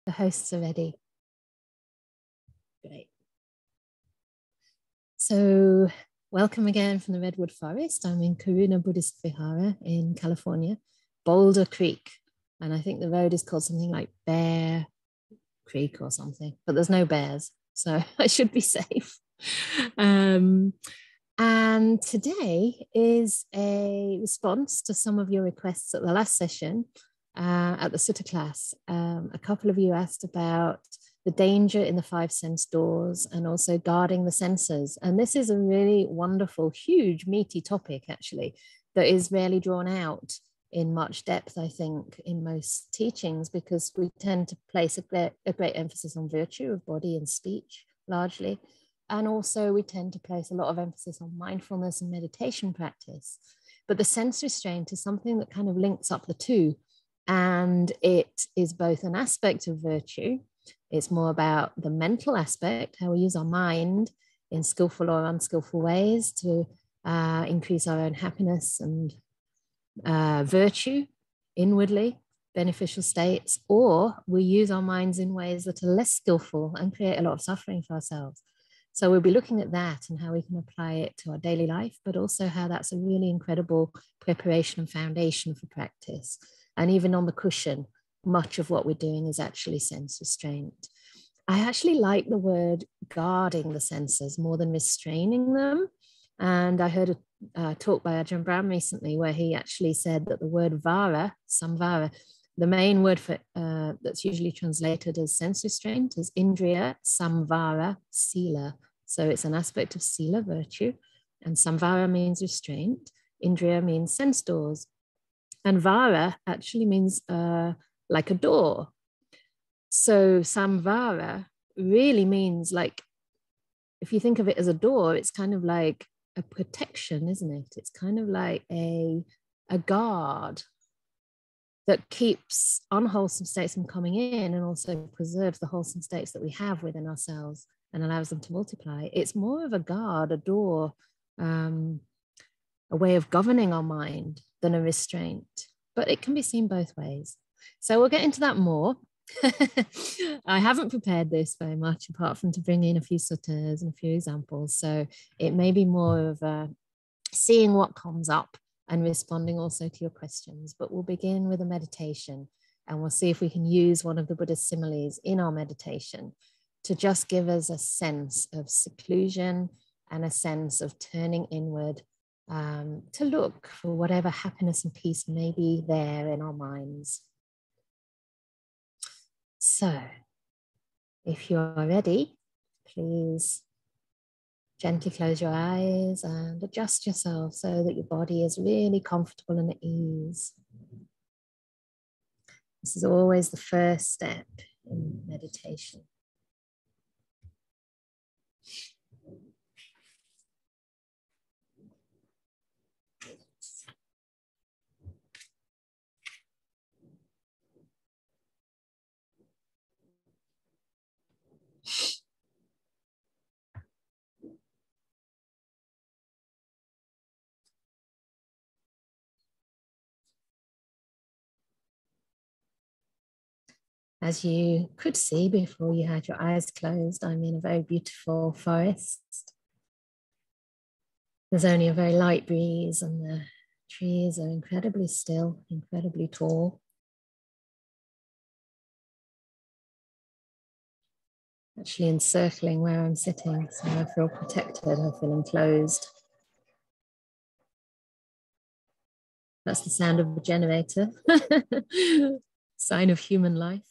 The hosts are ready. Great. So welcome again from the Redwood Forest. I'm in Karuna Buddhist Vihara in California, Boulder Creek. And I think the road is called something like Bear Creek or something, but there's no bears, so I should be safe. And today is a response to some of your requests at the last session at the Sutta class. A couple of you asked about the danger in the 5 sense doors and also guarding the senses. And this is a really wonderful, huge, meaty topic, actually, that is rarely drawn out in much depth, I think, in most teachings, because we tend to place a great emphasis on virtue of body and speech, largely. And also we tend to place a lot of emphasis on mindfulness and meditation practice. But the sense restraint is something that kind of links up the two. And it is both an aspect of virtue. It's more about the mental aspect, how we use our mind in skillful or unskillful ways to increase our own happiness and virtue inwardly, beneficial states, or we use our minds in ways that are less skillful and create a lot of suffering for ourselves. So we'll be looking at that and how we can apply it to our daily life, but also how that's a really incredible preparation and foundation for practice. And even on the cushion, much of what we're doing is actually sense restraint. I actually like the word guarding the senses more than restraining them. And I heard a talk by Adrian recently where he actually said that the word vara, samvara, the main word for that's usually translated as sense restraint is indriya, samvara, sila. So it's an aspect of sila, virtue, and samvara means restraint. Indriya means sense doors. And vara actually means like a door. So samvara really means, like, if you think of it as a door, it's kind of like a protection, isn't it? It's kind of like a guard that keeps unwholesome states from coming in and also preserves the wholesome states that we have within ourselves and allows them to multiply. It's more of a guard, a door, a way of governing our mind than a restraint, but it can be seen both ways. So we'll get into that more. I haven't prepared this very much apart from to bring in a few suttas and a few examples. So it may be more of seeing what comes up and responding also to your questions. But we'll begin with a meditation and we'll see if we can use one of the Buddha's similes in our meditation to just give us a sense of seclusion and a sense of turning inward to look for whatever happiness and peace may be there in our minds. So, if you are ready, please gently close your eyes and adjust yourself so that your body is really comfortable and at ease. This is always the first step in meditation. As you could see before you had your eyes closed, I'm in a very beautiful forest. There's only a very light breeze and the trees are incredibly still, incredibly tall. Actually encircling where I'm sitting, so I feel protected, I feel enclosed. That's the sound of a generator, sign of human life.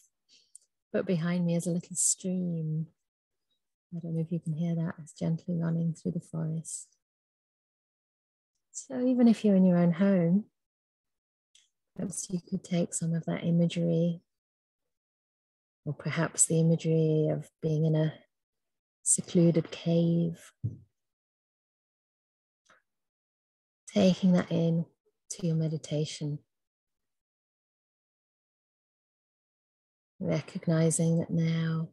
But behind me is a little stream. I don't know if you can hear that. It's gently running through the forest. So even if you're in your own home, perhaps you could take some of that imagery, or perhaps the imagery of being in a secluded cave, taking that in to your meditation. Recognizing that now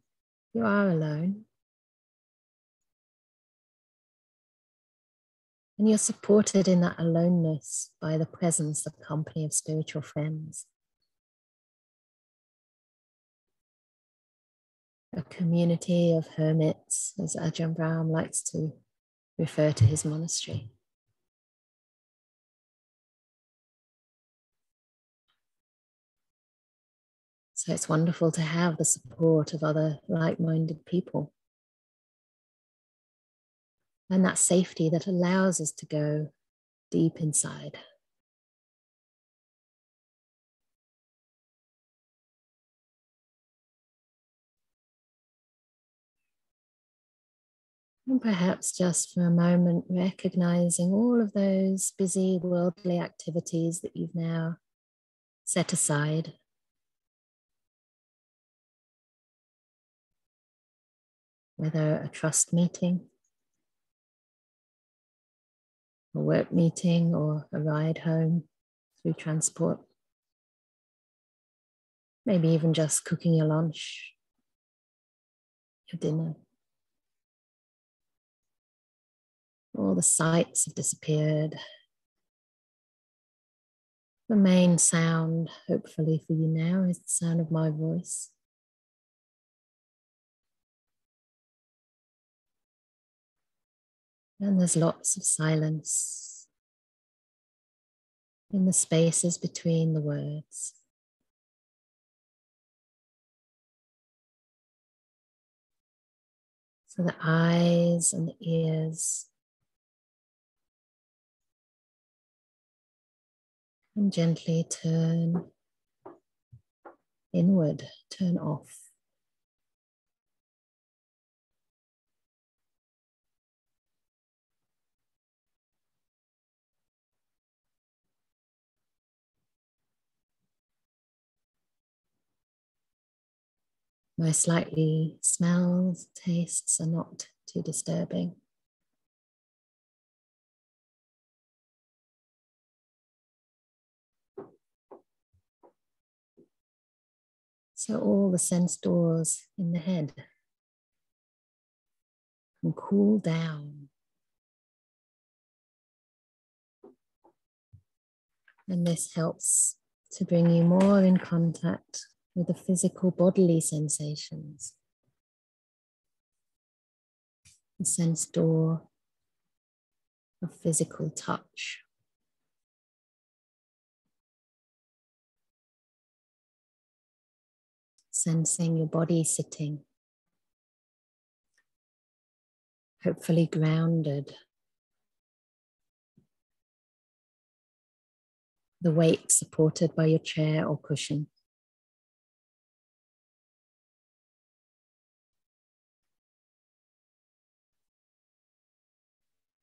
you are alone and you're supported in that aloneness by the presence, the company of spiritual friends. a community of hermits, as Ajahn Brahm likes to refer to his monastery. So it's wonderful to have the support of other like-minded people. And that safety that allows us to go deep inside. And perhaps just for a moment, recognizing all of those busy worldly activities that you've now set aside. Whether a trust meeting, a work meeting, or a ride home through transport. Maybe even just cooking your lunch, your dinner. All the sights have disappeared. The main sound, hopefully for you now, is the sound of my voice. And there's lots of silence in the spaces between the words. So the eyes and the ears can gently turn inward, turn off. Most likely smells, tastes are not too disturbing. So all the sense doors in the head can cool down. And this helps to bring you more in contact with the physical bodily sensations. The sense door of physical touch. Sensing your body sitting, hopefully grounded. The weight supported by your chair or cushion.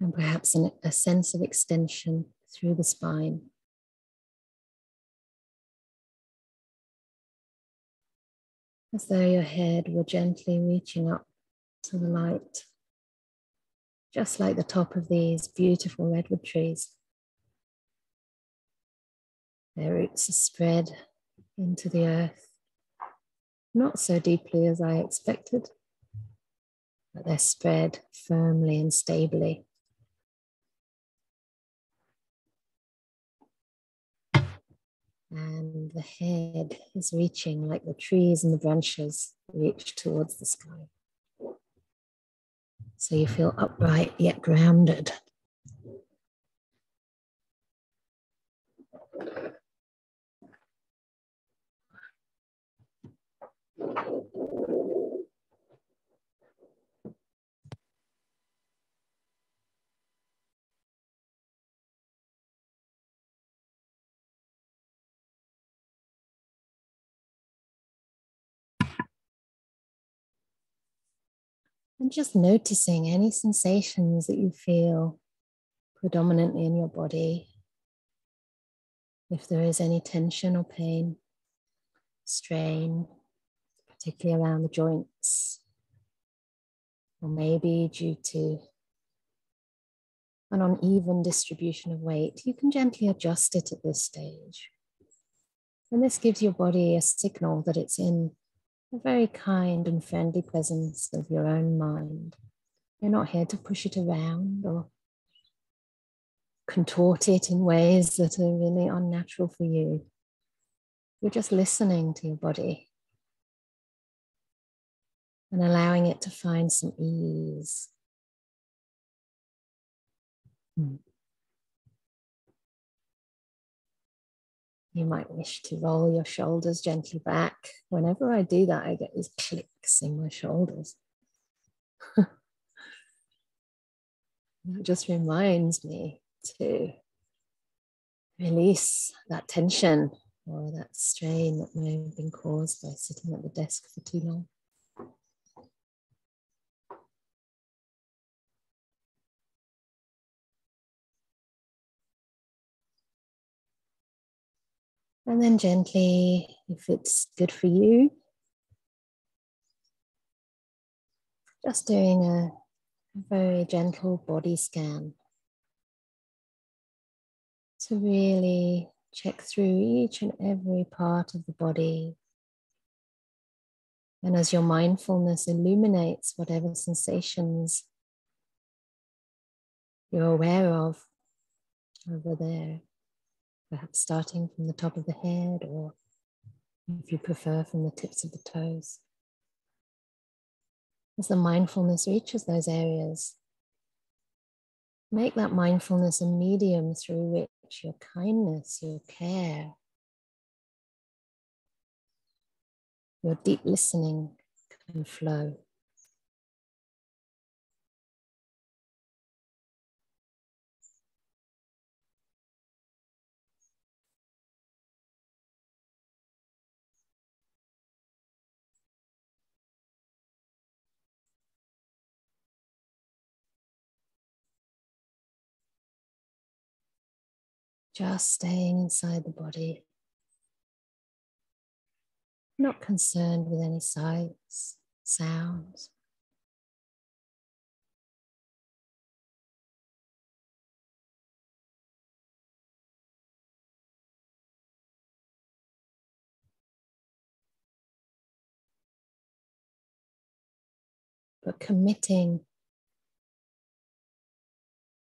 And perhaps a sense of extension through the spine. As though your head were gently reaching up to the light, just like the top of these beautiful redwood trees. Their roots are spread into the earth, not so deeply as I expected, but they're spread firmly and stably. And the head is reaching like the trees and the branches reach towards the sky. So you feel upright yet grounded. And just noticing any sensations that you feel predominantly in your body. If there is any tension or pain, strain, particularly around the joints, or maybe due to an uneven distribution of weight, you can gently adjust it at this stage. And this gives your body a signal that it's in a very kind and friendly presence of your own mind. You're not here to push it around or contort it in ways that are really unnatural for you. You're just listening to your body. and allowing it to find some ease. You might wish to roll your shoulders gently back. Whenever I do that, I get these clicks in my shoulders. That just reminds me to release that tension or that strain that may have been caused by sitting at the desk for too long. And then gently, if it's good for you, just doing a very gentle body scan to really check through each and every part of the body. And as your mindfulness illuminates whatever sensations you're aware of over there, perhaps starting from the top of the head, or if you prefer, from the tips of the toes. As the mindfulness reaches those areas, make that mindfulness a medium through which your kindness, your care, your deep listening can flow. Just staying inside the body, not concerned with any sights, sounds. But committing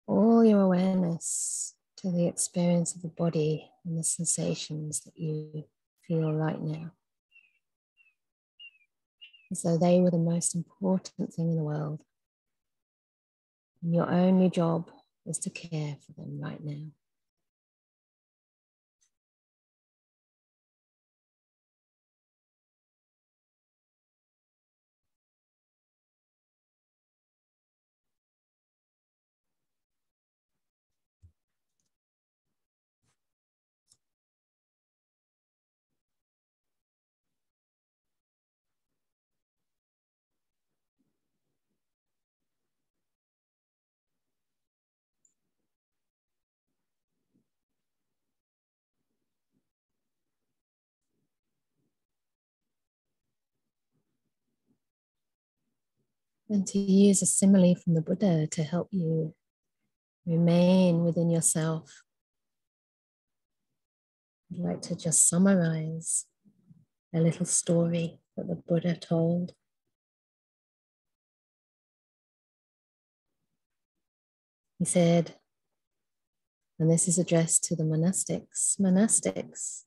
all your awareness to the experience of the body and the sensations that you feel right now, as though they were the most important thing in the world. And your only job is to care for them right now. And to use a simile from the Buddha to help you remain within yourself, I'd like to just summarize a little story that the Buddha told. He said, and this is addressed to the monastics,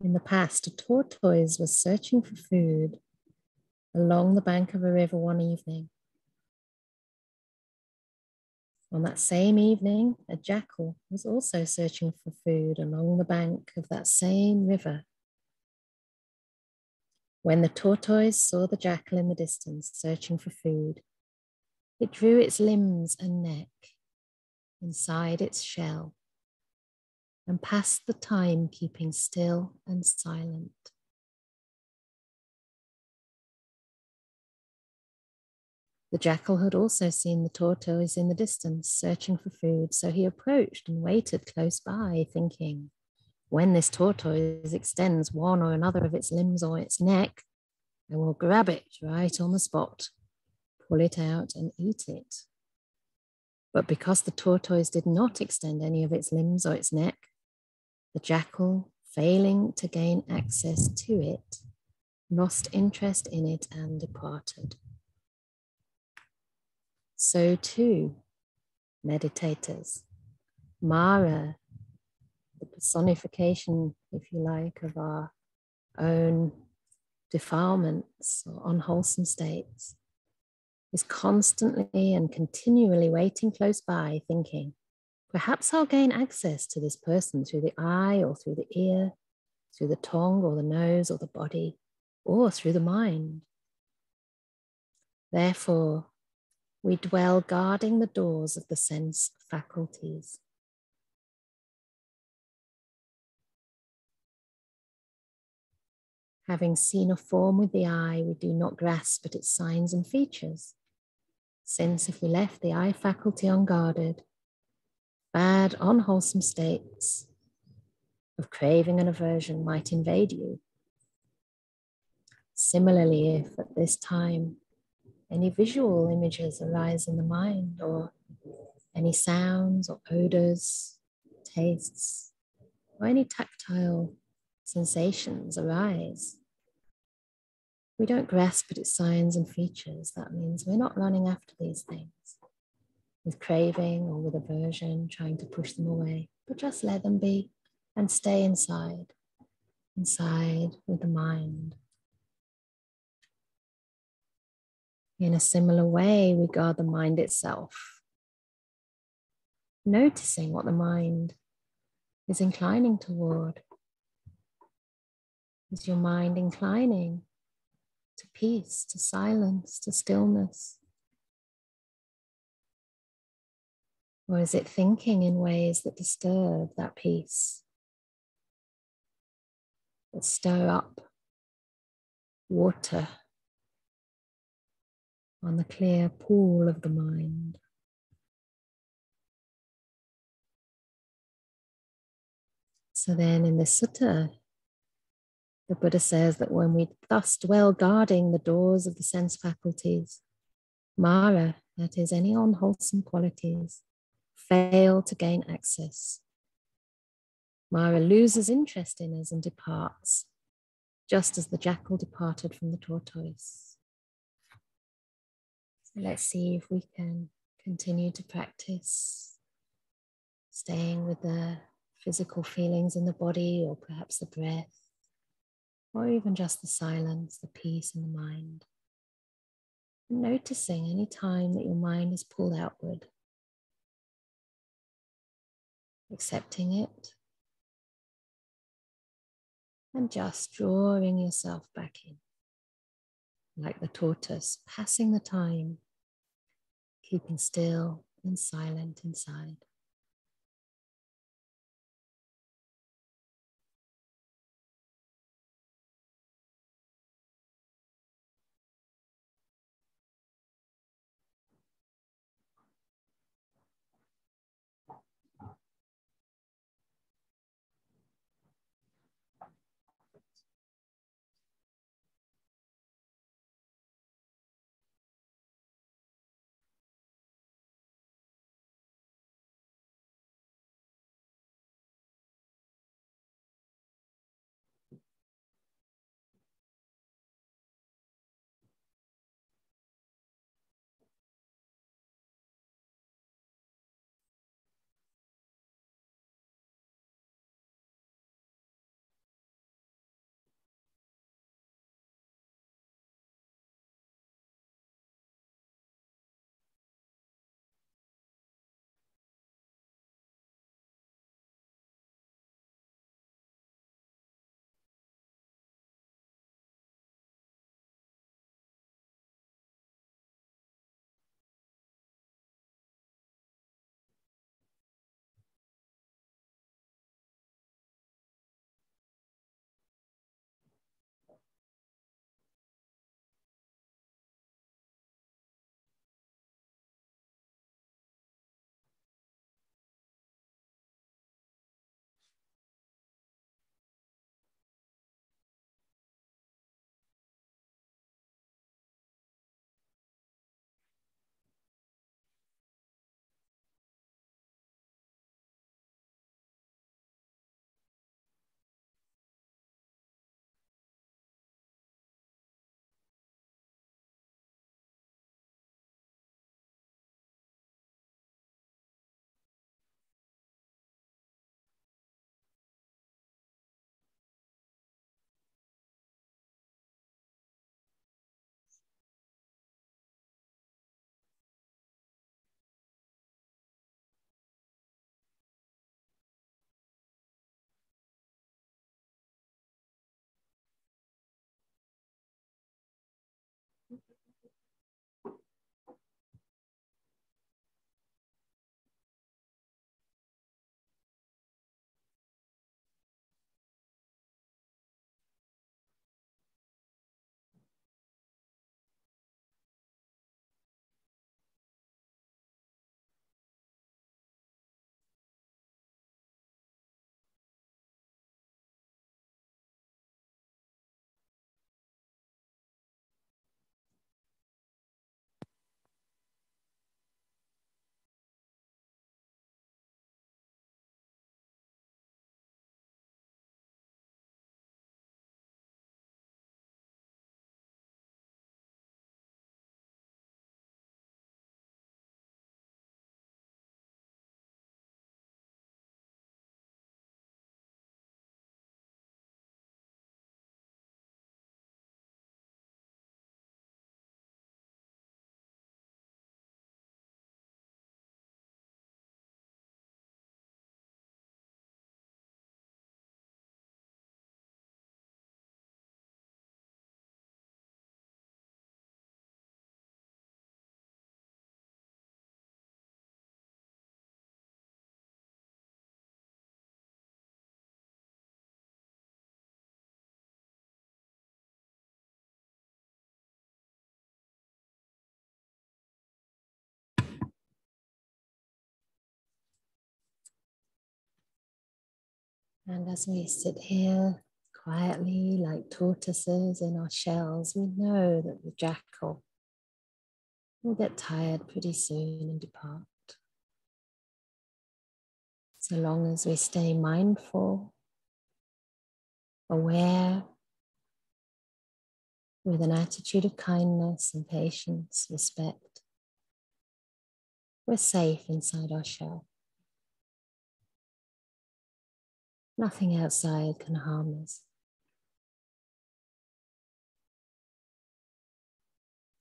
in the past, a tortoise was searching for food along the bank of a river one evening. On that same evening, a jackal was also searching for food along the bank of that same river. When the tortoise saw the jackal in the distance searching for food, it drew its limbs and neck inside its shell and passed the time keeping still and silent. The jackal had also seen the tortoise in the distance searching for food, so he approached and waited close by, thinking, when this tortoise extends one or another of its limbs or its neck, I will grab it right on the spot, pull it out and eat it. But because the tortoise did not extend any of its limbs or its neck, the jackal, failing to gain access to it, lost interest in it and departed. So too, meditators, Mara, the personification, if you like, of our own defilements or unwholesome states, is constantly and continually waiting close by, thinking, perhaps I'll gain access to this person through the eye or through the ear, through the tongue or the nose or the body, or through the mind. Therefore, we dwell guarding the doors of the sense faculties. Having seen a form with the eye, we do not grasp at its signs and features, since if we left the eye faculty unguarded, bad, unwholesome states of craving and aversion might invade you. Similarly, if at this time any visual images arise in the mind, or any sounds or odors, tastes, or any tactile sensations arise, we don't grasp at its signs and features. That means we're not running after these things with craving or with aversion, trying to push them away, but just let them be and stay inside with the mind. In a similar way, we guard the mind itself, noticing what the mind is inclining toward. Is your mind inclining to peace, to silence, to stillness? Or is it thinking in ways that disturb that peace, that stir up water on the clear pool of the mind? So then in this sutta, the Buddha says that when we thus dwell guarding the doors of the sense faculties, Mara, that is any unwholesome qualities, fail to gain access. Mara loses interest in us and departs, just as the jackal departed from the tortoise. So let's see if we can continue to practice staying with the physical feelings in the body, or perhaps the breath, or even just the silence, the peace in the mind. Noticing any time that your mind is pulled outward, accepting it, and just drawing yourself back in, like the tortoise, passing the time, keeping still and silent inside. And as we sit here quietly like tortoises in our shells, we know that the jackal will get tired pretty soon and depart. So long as we stay mindful, aware, with an attitude of kindness and patience, respect, we're safe inside our shell. Nothing outside can harm us.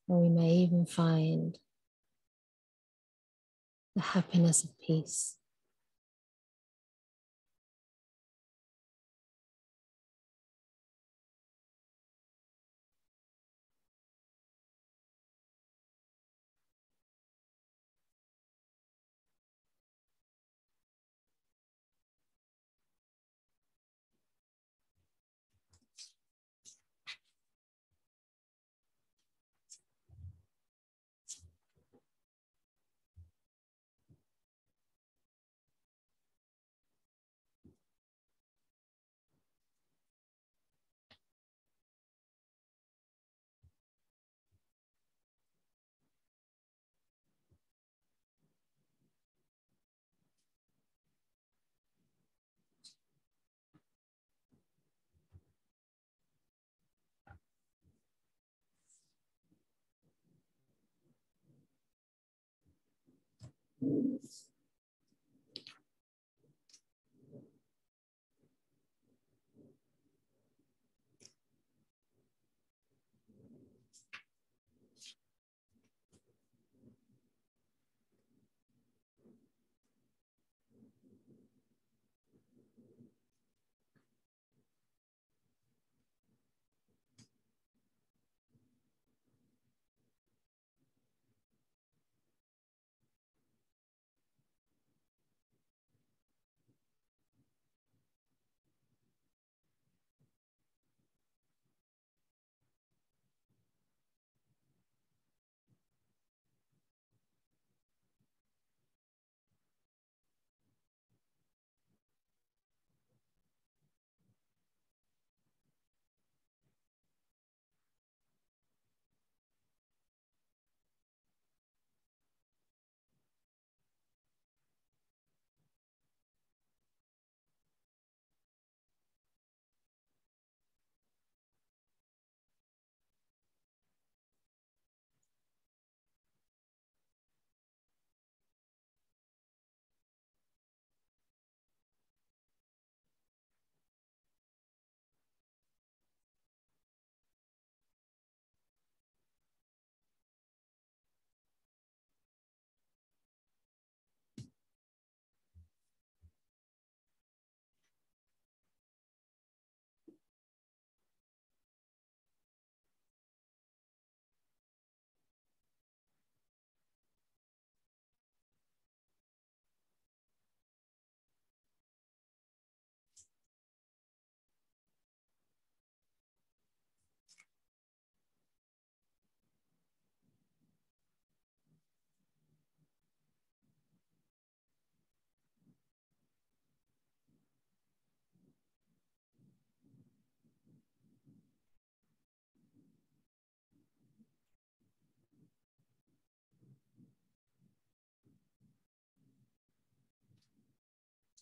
Or we may even find the happiness of peace.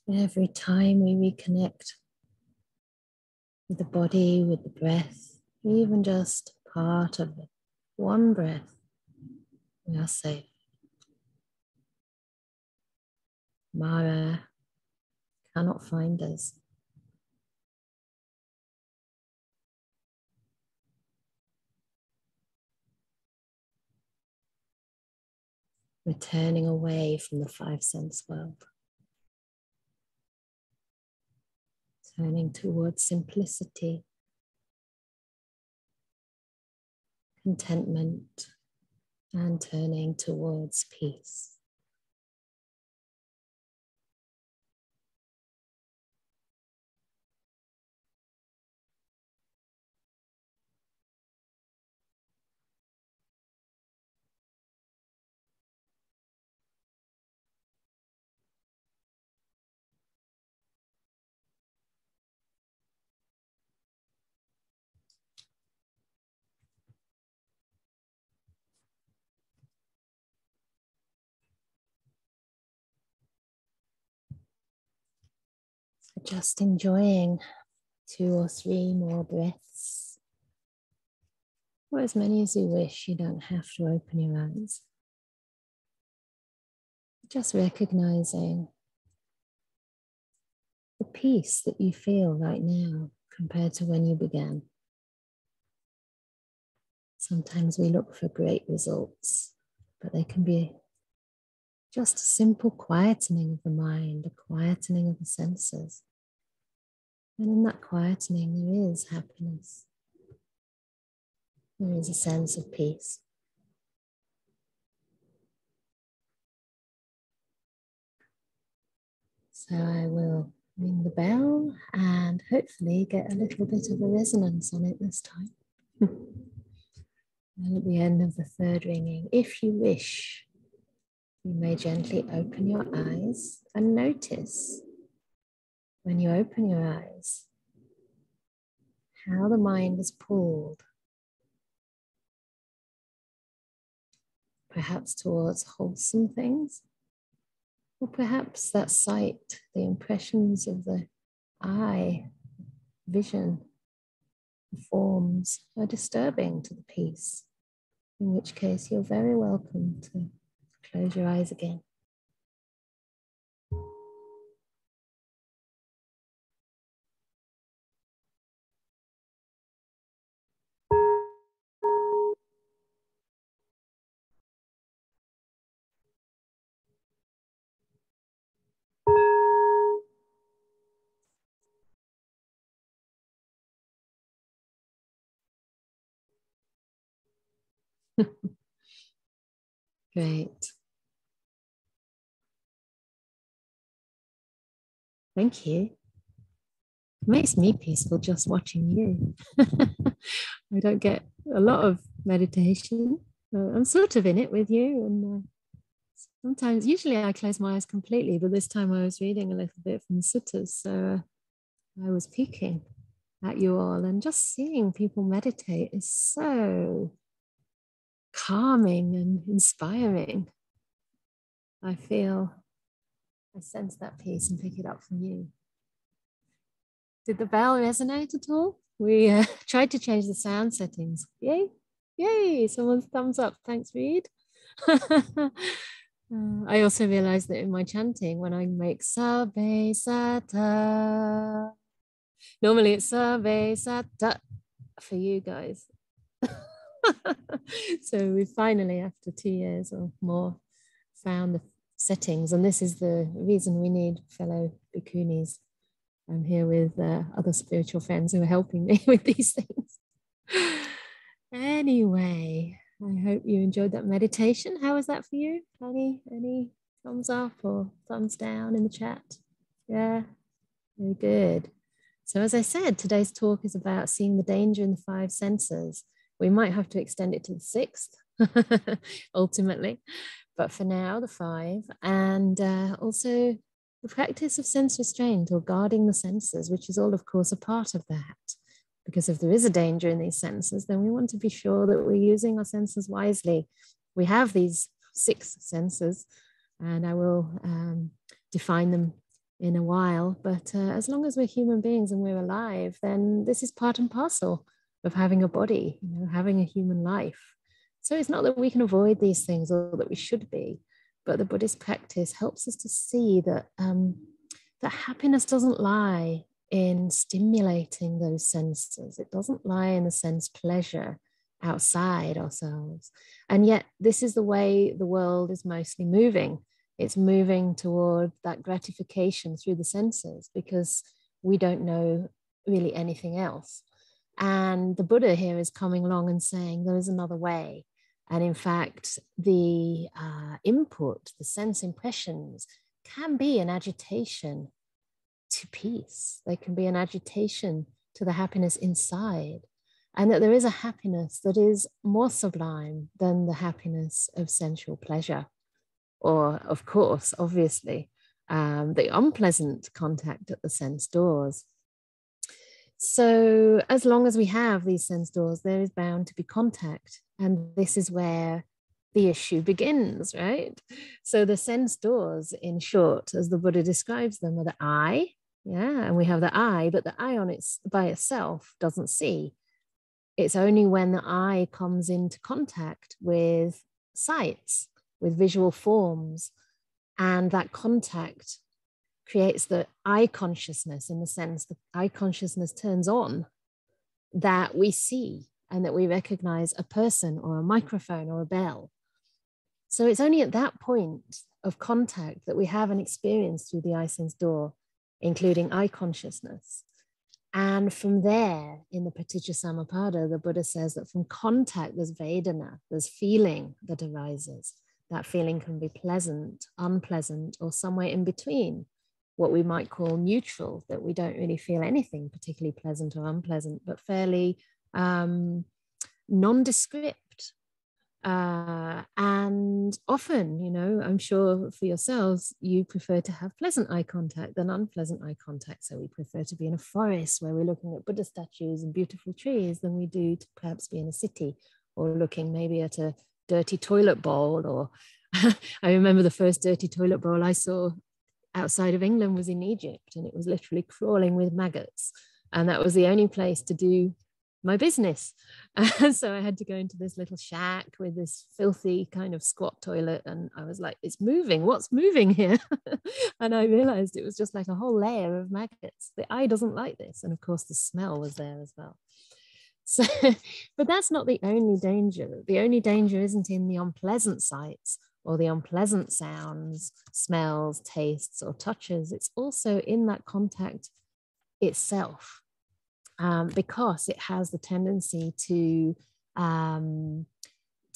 Every time we reconnect with the body, with the breath, even just part of it, one breath, we are safe. Mara cannot find us. We're turning away from the five sense world, turning towards simplicity, contentment, and turning towards peace. Just enjoying 2 or 3 more breaths, or as many as you wish. You don't have to open your eyes. Just recognizing the peace that you feel right now compared to when you began. Sometimes we look for great results, but they can be just a simple quietening of the mind, a quietening of the senses. And in that quietening, there is happiness. There is a sense of peace. So I will ring the bell and hopefully get a little bit of a resonance on it this time. And at the end of the 3rd ringing, if you wish, you may gently open your eyes and notice when you open your eyes how the mind is pulled, perhaps towards wholesome things, or perhaps that sight, the impressions of the eye, vision, the forms are disturbing to the peace, in which case you're very welcome to close your eyes again. Great. Thank you. It makes me peaceful just watching you. I don't get a lot of meditation. I'm sort of in it with you. And sometimes, usually I close my eyes completely, but this time I was reading a little bit from the suttas. So I was peeking at you all, and just seeing people meditate is so calming and inspiring. I sense that peace and pick it up from you. Did the bell resonate at all? We tried to change the sound settings. Yay, yay, someone's thumbs up. Thanks, Reed. I also realized that in my chanting, when I make Sabbe Sata, normally it's Sabbe Sata for you guys. So we finally, after 2 years or more, found the settings. And this is the reason we need fellow bhikkhunis. I'm here with other spiritual friends who are helping me with these things. Anyway, I hope you enjoyed that meditation. How was that for you? Any thumbs up or thumbs down in the chat? Yeah, very good. So as I said, today's talk is about seeing the danger in the 5 senses. We might have to extend it to the 6th, ultimately. But for now, the 5. And also the practice of sense restraint or guarding the senses, which is all, of course, a part of that. Because if there is a danger in these senses, then we want to be sure that we're using our senses wisely. We have these 6 senses, and I will define them in a while. But as long as we're human beings and we're alive, then this is part and parcel of having a body, having a human life. So it's not that we can avoid these things or that we should be, but the Buddhist practice helps us to see that, that happiness doesn't lie in stimulating those senses. It doesn't lie in the sense pleasure outside ourselves. And yet this is the way the world is mostly moving. It's moving toward that gratification through the senses because we don't know really anything else. And the Buddha here is coming along and saying there is another way. And in fact, the input, the sense impressions can be an agitation to peace. They can be an agitation to the happiness inside. And that there is a happiness that is more sublime than the happiness of sensual pleasure. Or, of course, obviously, the unpleasant contact at the sense doors. So as long as we have these sense doors, there is bound to be contact. And this is where the issue begins, right? So the sense doors, in short, as the Buddha describes them, are the eye, Yeah, and we have the eye, but the eye on its by itself doesn't see. It's only when the eye comes into contact with sights, with visual forms, and that contact creates the eye consciousness, in the sense that eye consciousness turns on, that we see and that we recognize a person or a microphone or a bell. So it's only at that point of contact that we have an experience through the eye sense door, including eye consciousness. And from there, in the Paticca the Buddha says that from contact, there's Vedana, there's feeling that arises. That feeling can be pleasant, unpleasant, or somewhere in between, what we might call neutral, that we don't really feel anything particularly pleasant or unpleasant, but fairly nondescript. And often, you know, I'm sure for yourselves, you prefer to have pleasant eye contact than unpleasant eye contact. So we prefer to be in a forest where we're looking at Buddha statues and beautiful trees than we do to perhaps be in a city or looking maybe at a dirty toilet bowl. Or I remember the first dirty toilet bowl I saw outside of England was in Egypt, and it was literally crawling with maggots. And that was the only place to do my business. So I had to go into this little shack with this filthy kind of squat toilet, and I was like, it's moving, what's moving here? And I realized it was just like a whole layer of maggots. The eye doesn't like this, and of course the smell was there as well. So but that's not the only danger. The only danger isn't in the unpleasant sights or the unpleasant sounds, smells, tastes, or touches. It's also in that contact itself. Because it has the tendency to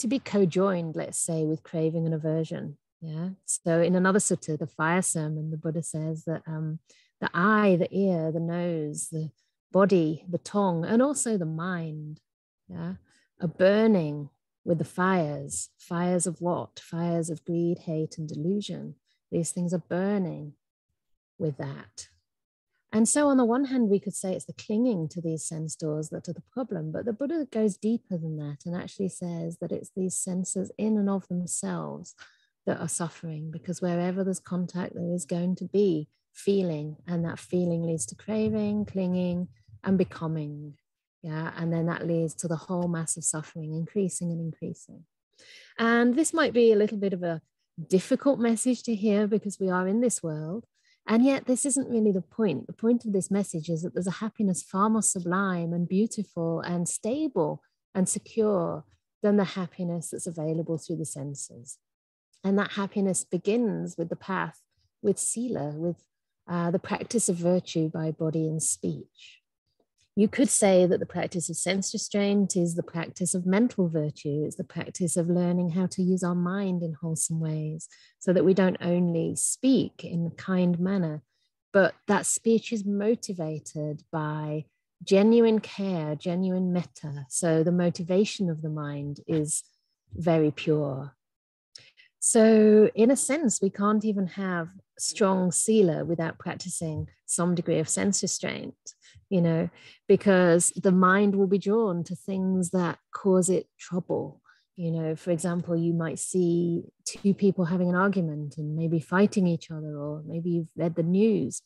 be co-joined, let's say, with craving and aversion. Yeah. So in another sutta, the fire sermon, the Buddha says that the eye, the ear, the nose, the body, the tongue, and also the mind, yeah, are burning with the fires. Fires of what? Fires of greed, hate, and delusion. These things are burning with that. And so on the one hand, we could say it's the clinging to these sense doors that are the problem, but the Buddha goes deeper than that and actually says that it's these senses in and of themselves that are suffering, because wherever there's contact, there is going to be feeling, and that feeling leads to craving, clinging, and becoming. Yeah, and then that leads to the whole mass of suffering, increasing and increasing. And this might be a little bit of a difficult message to hear because we are in this world. And yet this isn't really the point. The point of this message is that there's a happiness far more sublime and beautiful and stable and secure than the happiness that's available through the senses. And that happiness begins with the path, with sila, with the practice of virtue by body and speech. You could say that the practice of sense restraint is the practice of mental virtue. It's the practice of learning how to use our mind in wholesome ways so that we don't only speak in a kind manner, but that speech is motivated by genuine care, genuine metta. So the motivation of the mind is very pure. So in a sense, we can't even have strong sila without practicing some degree of sense restraint, you know, because the mind will be drawn to things that cause it trouble. You know, for example, you might see two people having an argument and maybe fighting each other, or maybe you've read the news.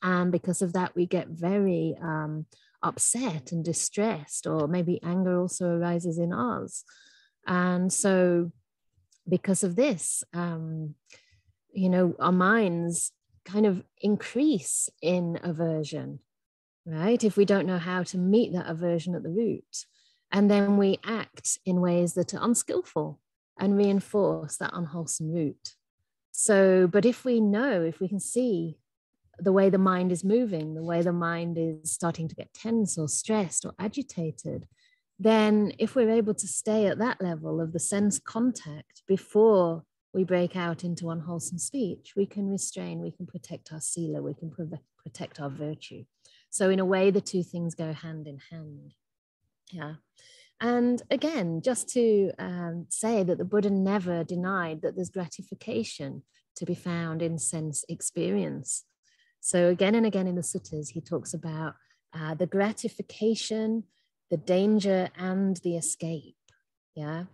And because of that, we get very upset and distressed, or maybe anger also arises in us. And so because of this, you know, our minds kind of increase in aversion, right? If we don't know how to meet that aversion at the root, and then we act in ways that are unskillful and reinforce that unwholesome root. So, but if we know, if we can see the way the mind is moving, the way the mind is starting to get tense or stressed or agitated, then if we're able to stay at that level of the sense contact before we break out into unwholesome speech, we can restrain, we can protect our sila, we can protect our virtue. So in a way, the two things go hand in hand. Yeah. And again, just to say that the Buddha never denied that there's gratification to be found in sense experience. So again and again in the suttas, he talks about the gratification, the danger, and the escape. Yeah.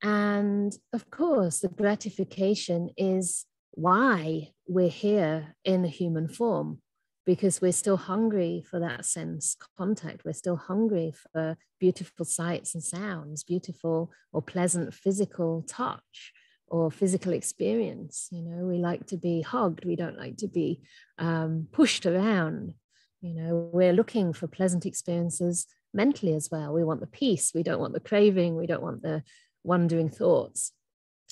And of course, the gratification is why we're here in the human form, because we're still hungry for that sense contact. We're still hungry for beautiful sights and sounds, beautiful or pleasant physical touch or physical experience. You know, we like to be hugged. We don't like to be pushed around. You know, we're looking for pleasant experiences mentally as well. We want the peace. We don't want the craving. We don't want the wandering thoughts.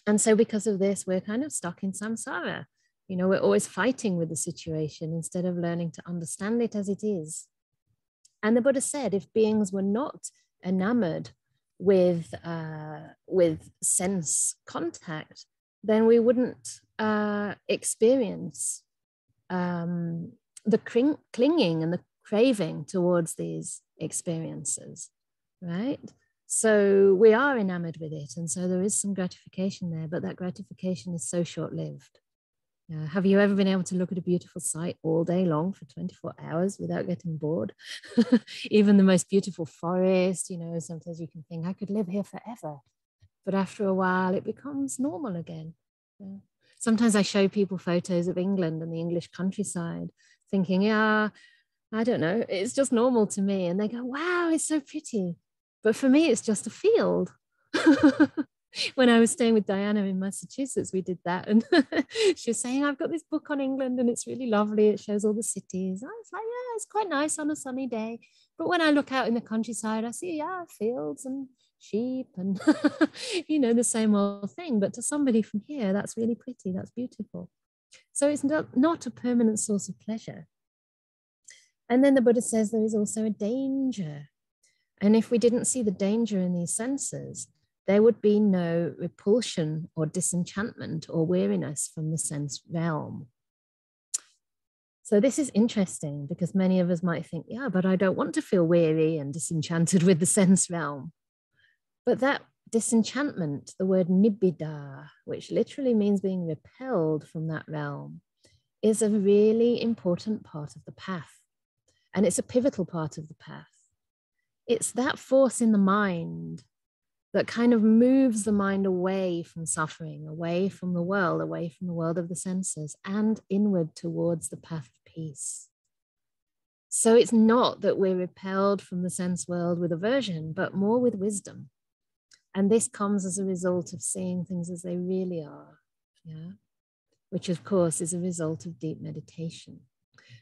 And so because of this, we're kind of stuck in samsara. You know, we're always fighting with the situation instead of learning to understand it as it is. And the Buddha said, if beings were not enamored with sense contact, then we wouldn't experience the clinging and the craving towards these experiences, right? So we are enamored with it. And so there is some gratification there, but that gratification is so short-lived. Have you ever been able to look at a beautiful sight all day long for 24 hours without getting bored? Even the most beautiful forest, you know, sometimes you can think, I could live here forever. But after a while, it becomes normal again. Yeah. Sometimes I show people photos of England and the English countryside, thinking, yeah, I don't know, it's just normal to me. And they go, wow, it's so pretty. But for me, it's just a field. When I was staying with Diana in Massachusetts, we did that. And she was saying, I've got this book on England and it's really lovely. It shows all the cities. I was like, yeah, it's quite nice on a sunny day. But when I look out in the countryside, I see, yeah, fields and sheep and, you know, the same old thing. But to somebody from here, that's really pretty. That's beautiful. So it's not a permanent source of pleasure. And then the Buddha says there is also a danger. And if we didn't see the danger in these senses, there would be no repulsion or disenchantment or weariness from the sense realm. So this is interesting because many of us might think, yeah, but I don't want to feel weary and disenchanted with the sense realm. But that disenchantment, the word nibbida, which literally means being repelled from that realm, is a really important part of the path. And it's a pivotal part of the path. It's that force in the mind that kind of moves the mind away from suffering, away from the world of the senses, and inward towards the path of peace. So it's not that we're repelled from the sense world with aversion, but more with wisdom. And this comes as a result of seeing things as they really are, yeah? Which of course is a result of deep meditation.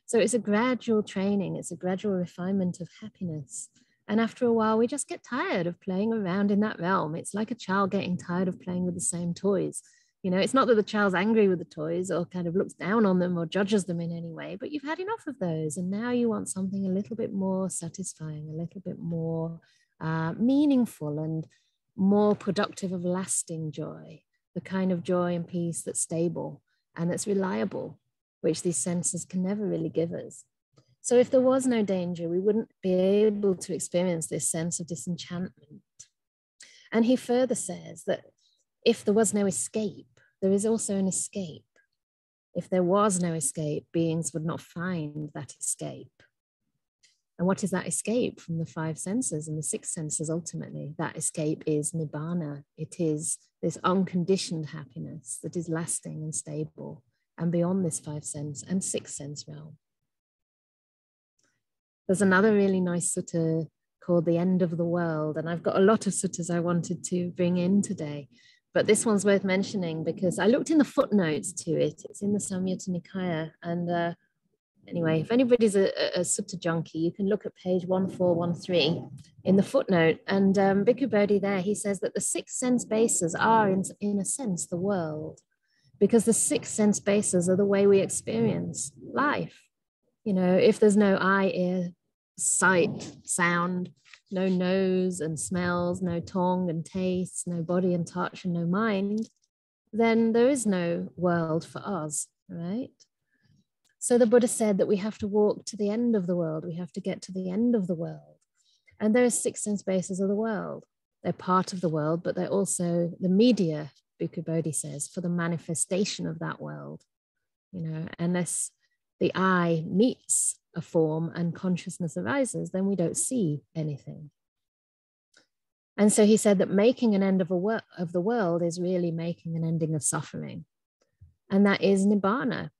So it's a gradual training, it's a gradual refinement of happiness. And after a while, we just get tired of playing around in that realm. It's like a child getting tired of playing with the same toys. You know, it's not that the child's angry with the toys or kind of looks down on them or judges them in any way, but you've had enough of those. And now you want something a little bit more satisfying, a little bit more meaningful and more productive of lasting joy, the kind of joy and peace that's stable and that's reliable, which these senses can never really give us. So if there was no danger, we wouldn't be able to experience this sense of disenchantment. And he further says that if there was no escape, there is also an escape. If there was no escape, beings would not find that escape. And what is that escape from the five senses and the six senses ultimately? That escape is nibbana. It is this unconditioned happiness that is lasting and stable and beyond this five sense and six sense realm. There's another really nice sutta called The End of the World. And I've got a lot of suttas I wanted to bring in today. But this one's worth mentioning because I looked in the footnotes to it. It's in the Samyutta Nikaya. And anyway, if anybody's a sutta junkie, you can look at page 1413 in the footnote. And Bhikkhu Bodhi there, he says that the six sense bases are, in a sense, the world. Because the six sense bases are the way we experience life. You know, if there's no eye, ear, sight, sound, no nose and smells, no tongue and taste, no body and touch and no mind, then there is no world for us, right? So the Buddha said that we have to walk to the end of the world. We have to get to the end of the world. And there are six sense bases of the world. They're part of the world, but they're also the media, Bhikkhu Bodhi says, for the manifestation of that world. You know, unless the eye meets a form and consciousness arises, then we don't see anything. And so he said that making an end of the world is really making an ending of suffering. And that is nibbana.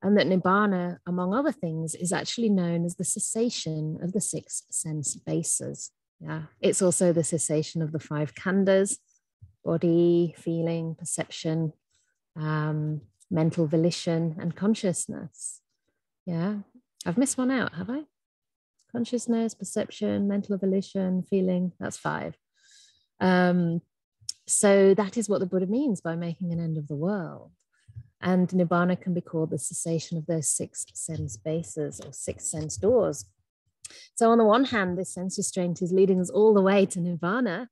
and that Nibbana, among other things, is actually known as the cessation of the 6 sense bases. Yeah, it's also the cessation of the 5 khandas: body, feeling, perception, mental volition, and consciousness. Yeah, I've missed one out, have I? Consciousness, perception, mental volition, feeling, that's 5. So that is what the Buddha means by making an end of the world. And Nibbana can be called the cessation of those 6 sense bases or 6 sense doors. So on the one hand, this sense restraint is leading us all the way to Nirvana.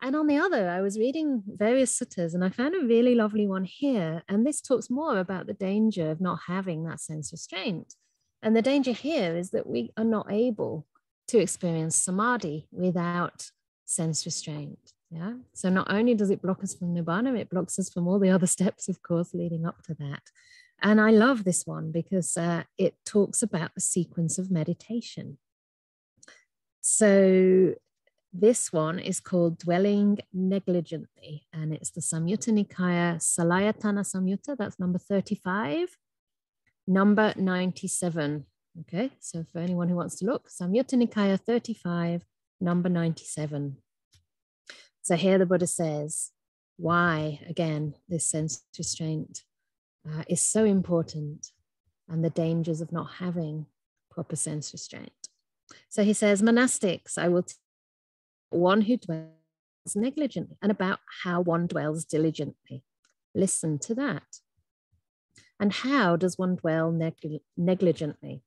And on the other, I was reading various suttas and I found a really lovely one here. And this talks more about the danger of not having that sense restraint. And the danger here is that we are not able to experience samadhi without sense restraint. Yeah. So not only does it block us from Nibbana, it blocks us from all the other steps, of course, leading up to that. And I love this one because it talks about the sequence of meditation. So this one is called Dwelling Negligently, and it's the Samyutta Nikaya Salayatana Samyutta. That's number 35, number 97. Okay, so for anyone who wants to look, Samyutta Nikaya 35, number 97. So here the Buddha says why, again, this sense restraint is so important and the dangers of not having proper sense restraint. So he says, monastics, I will tell one who dwells negligently and about how one dwells diligently. Listen to that. And how does one dwell negligently?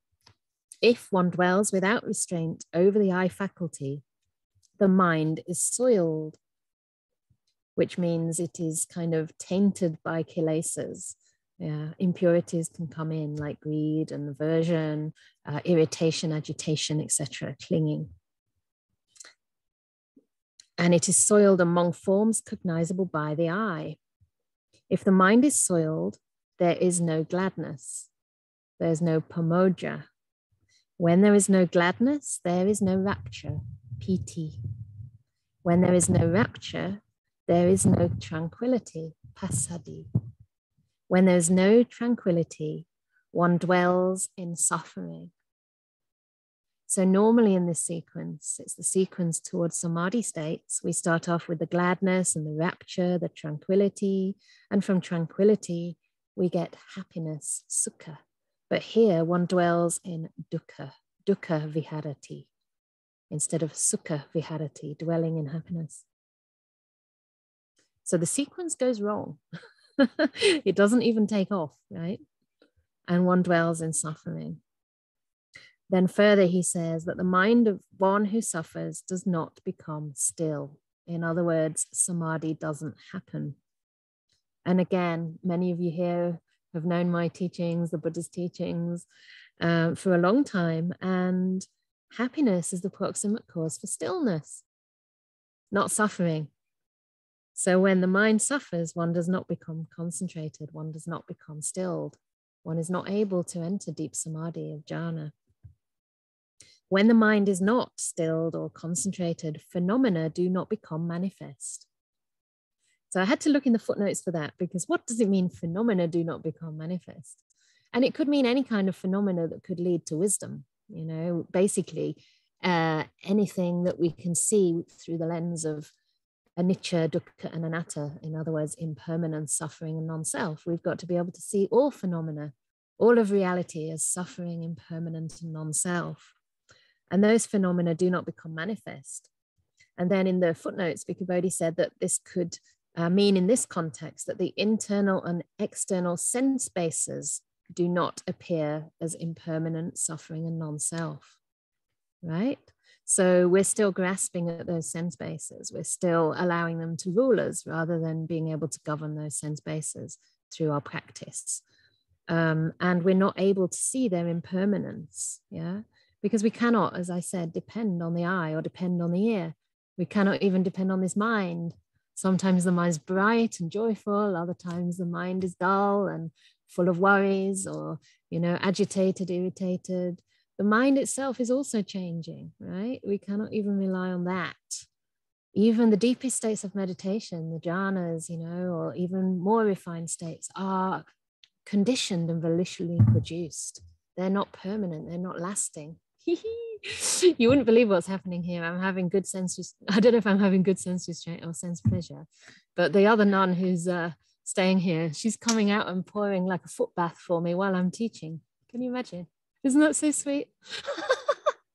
If one dwells without restraint over the eye faculty, the mind is soiled, which means it is kind of tainted by kilesas. Yeah, impurities can come in like greed and aversion, irritation, agitation, etc., clinging. And it is soiled among forms cognizable by the eye. If the mind is soiled, there is no gladness. There is no pamoja. When there is no gladness, there is no rapture, piti. When there is no rapture, there is no tranquility, passaddhi. When there is no tranquility, one dwells in suffering. So normally in this sequence, it's the sequence towards samadhi states. We start off with the gladness and the rapture, the tranquility, and from tranquility, we get happiness, sukha. But here one dwells in dukkha, dukkha viharati, instead of sukha viharati, dwelling in happiness. So the sequence goes wrong. It doesn't even take off, right? And one dwells in suffering. Then further, he says that the mind of one who suffers does not become still. In other words, samadhi doesn't happen. And again, many of you here have known my teachings, the Buddha's teachings, for a long time. And happiness is the proximate cause for stillness, not suffering. So when the mind suffers, one does not become concentrated, one does not become stilled, one is not able to enter deep samadhi of jhana. When the mind is not stilled or concentrated, phenomena do not become manifest. So I had to look in the footnotes for that, because what does it mean phenomena do not become manifest? And it could mean any kind of phenomena that could lead to wisdom, you know, basically anything that we can see through the lens of anicca, dukkha, and anatta. In other words, impermanence, suffering, and non-self. We've got to be able to see all phenomena, all of reality as suffering, impermanent, and non-self. And those phenomena do not become manifest. And then in the footnotes, Bhikkhu Bodhi said that this could mean in this context that the internal and external sense bases do not appear as impermanent, suffering, and non-self, right? So we're still grasping at those sense bases. We're still allowing them to rule us rather than being able to govern those sense bases through our practice. And we're not able to see their impermanence, yeah? Because we cannot, as I said, depend on the eye or depend on the ear. We cannot even depend on this mind. Sometimes the mind's bright and joyful, other times the mind is dull and full of worries or, you know, agitated, irritated. The mind itself is also changing, right? We cannot even rely on that. Even the deepest states of meditation, the jhanas, you know, or even more refined states are conditioned and volitionally produced. They're not permanent, they're not lasting. You wouldn't believe what's happening here. I'm having good sense, I don't know if I'm having good sense restraint or sense pleasure, but the other nun who's staying here, she's coming out and pouring like a foot bath for me while I'm teaching. Can you imagine? Isn't that so sweet?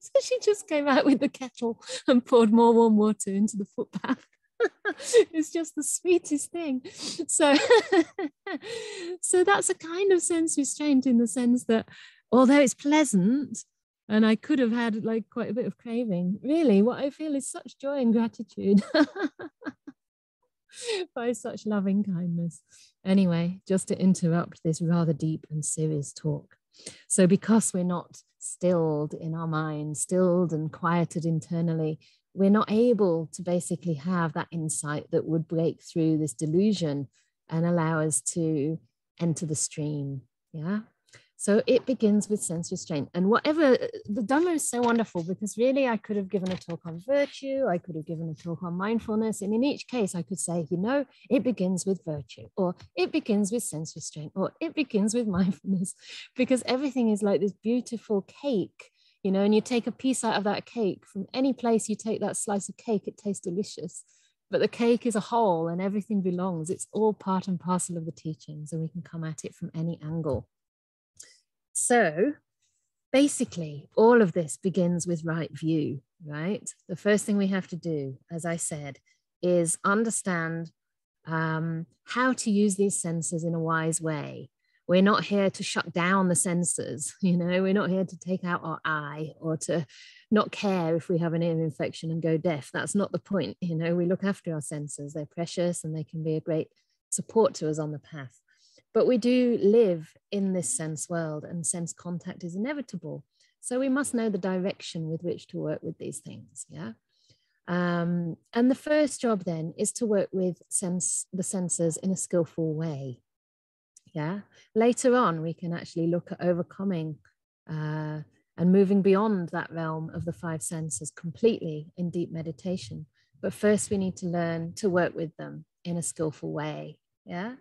So she just came out with the kettle and poured more warm water into the foot bath. It's just the sweetest thing. So that's a kind of sense restraint, in the sense that although it's pleasant and I could have had like quite a bit of craving, really what I feel is such joy and gratitude by such loving kindness. Anyway, just to interrupt this rather deep and serious talk. So because we're not stilled in our mind, stilled and quieted internally, we're not able to basically have that insight that would break through this delusion and allow us to enter the stream. Yeah. So it begins with sense restraint. And whatever, the Dhamma is so wonderful, because really I could have given a talk on virtue, I could have given a talk on mindfulness. And in each case I could say, you know, it begins with virtue, or it begins with sense restraint, or it begins with mindfulness, because everything is like this beautiful cake, you know, and you take a piece out of that cake. From any place you take that slice of cake, it tastes delicious. But the cake is a whole and everything belongs. It's all part and parcel of the teachings, and we can come at it from any angle. So basically, all of this begins with right view, right? The first thing we have to do, as I said, is understand how to use these senses in a wise way. We're not here to shut down the senses, you know, we're not here to take out our eye or to not care if we have an ear infection and go deaf. That's not the point, you know, we look after our senses. They're precious and they can be a great support to us on the path. But we do live in this sense world, and sense contact is inevitable. So we must know the direction with which to work with these things, yeah? And the first job then is to work with the senses in a skillful way. Yeah. Later on, we can actually look at overcoming and moving beyond that realm of the five senses completely in deep meditation. But first, we need to learn to work with them in a skillful way. Yeah.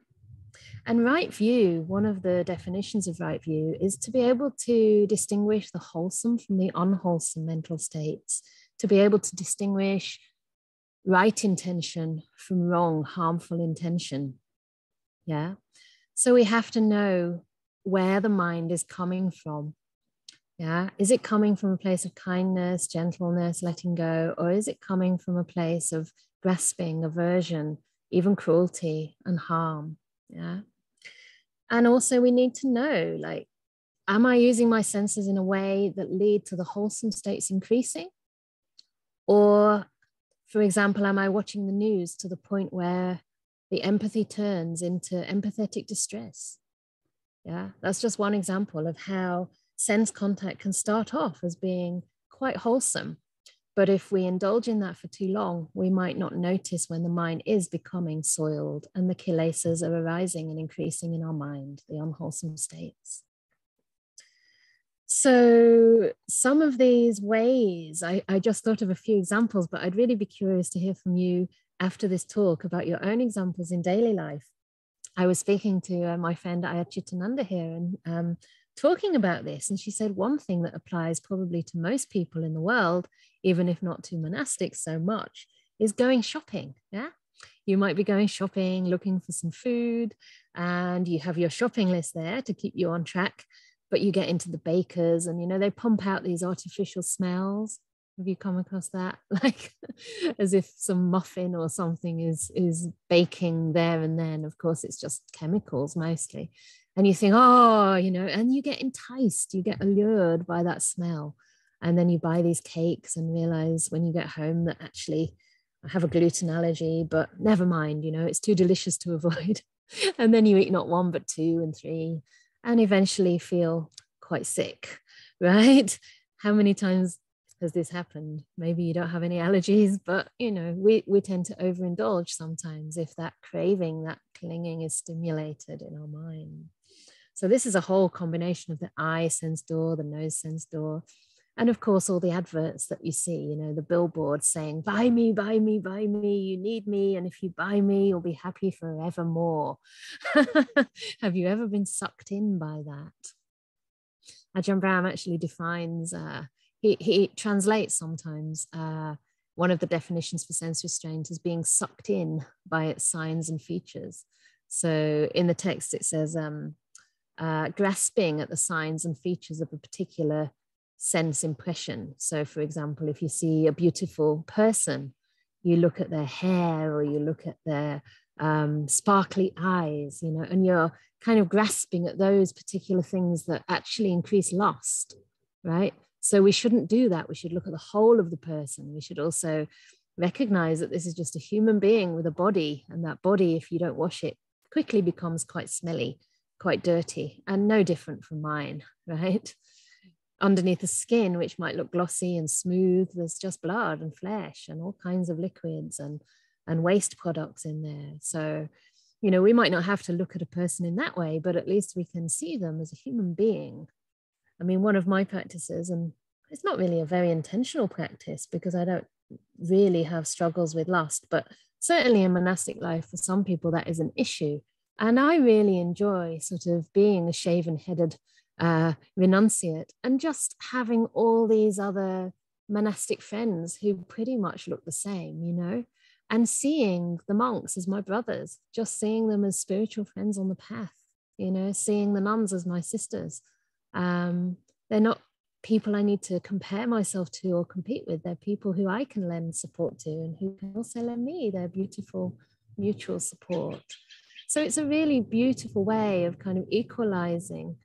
And right view, one of the definitions of right view is to be able to distinguish the wholesome from the unwholesome mental states, to be able to distinguish right intention from wrong, harmful intention. Yeah. So we have to know where the mind is coming from. Yeah. Is it coming from a place of kindness, gentleness, letting go, or is it coming from a place of grasping, aversion, even cruelty and harm? Yeah. And also we need to know, like, am I using my senses in a way that lead to the wholesome states increasing? Or, for example, am I watching the news to the point where the empathy turns into empathetic distress? Yeah, that's just one example of how sense contact can start off as being quite wholesome. But if we indulge in that for too long, we might not notice when the mind is becoming soiled and the kilesas are arising and increasing in our mind, the unwholesome states. So some of these ways, I just thought of a few examples, but I'd really be curious to hear from you after this talk about your own examples in daily life. I was speaking to my friend Ayachitananda here and talking about this, and she said one thing that applies probably to most people in the world, even if not to monastics so much, is going shopping. Yeah, you might be going shopping, looking for some food, and you have your shopping list there to keep you on track. But you get into the bakers, and you know they pump out these artificial smells. Have you come across that? Like as if some muffin or something is baking there and then. Of course, it's just chemicals mostly. And you think, oh, you know, and you get enticed, you get allured by that smell. And then you buy these cakes and realize when you get home that actually I have a gluten allergy, but never mind, you know, it's too delicious to avoid. And then you eat not one, but two and three, and eventually feel quite sick, right? How many times has this happened? Maybe you don't have any allergies, but you know, we tend to overindulge sometimes if that craving, that clinging is stimulated in our mind. So this is a whole combination of the eye sense door, the nose sense door, And of course, all the adverts that you see, you know, the billboards saying, buy me, buy me, buy me, you need me. And if you buy me, you'll be happy forevermore. Have you ever been sucked in by that? Ajahn Brahm actually defines, he translates sometimes one of the definitions for sense restraint as being sucked in by its signs and features. So in the text, it says, grasping at the signs and features of a particular sense impression. So for example, if you see a beautiful person, you look at their hair or you look at their sparkly eyes, you know, and you're kind of grasping at those particular things that actually increase lust, right? So we shouldn't do that. We should look at the whole of the person. We should also recognize that this is just a human being with a body, and that body, if you don't wash it, quickly becomes quite smelly, quite dirty, and no different from mine, right? Underneath the skin, which might look glossy and smooth, there's just blood and flesh and all kinds of liquids and waste products in there. So, you know, we might not have to look at a person in that way, but at least we can see them as a human being. I mean, one of my practices, and it's not really a very intentional practice because I don't really have struggles with lust, but certainly in monastic life, for some people, that is an issue. And I really enjoy sort of being a shaven-headed renunciate and just having all these other monastic friends who pretty much look the same, you know, and seeing the monks as my brothers, just seeing them as spiritual friends on the path, you know, seeing the nuns as my sisters. They're not people I need to compare myself to or compete with. They're people who I can lend support to and who can also lend me their beautiful mutual support. So it's a really beautiful way of kind of equalizing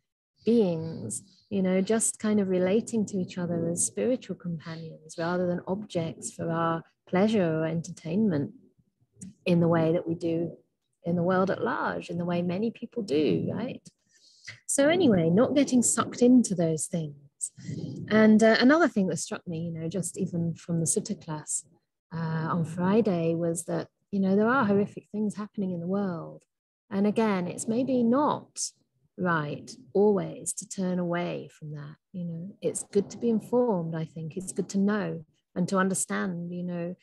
beings, you know, just kind of relating to each other as spiritual companions rather than objects for our pleasure or entertainment in the way that we do in the world at large, in the way many people do, right? So anyway, not getting sucked into those things. And another thing that struck me, you know, just even from the Sutta class on Friday was that, you know, there are horrific things happening in the world. And again, it's maybe not right always to turn away from that. You know, it's good to be informed. I think it's good to know and to understand, you know,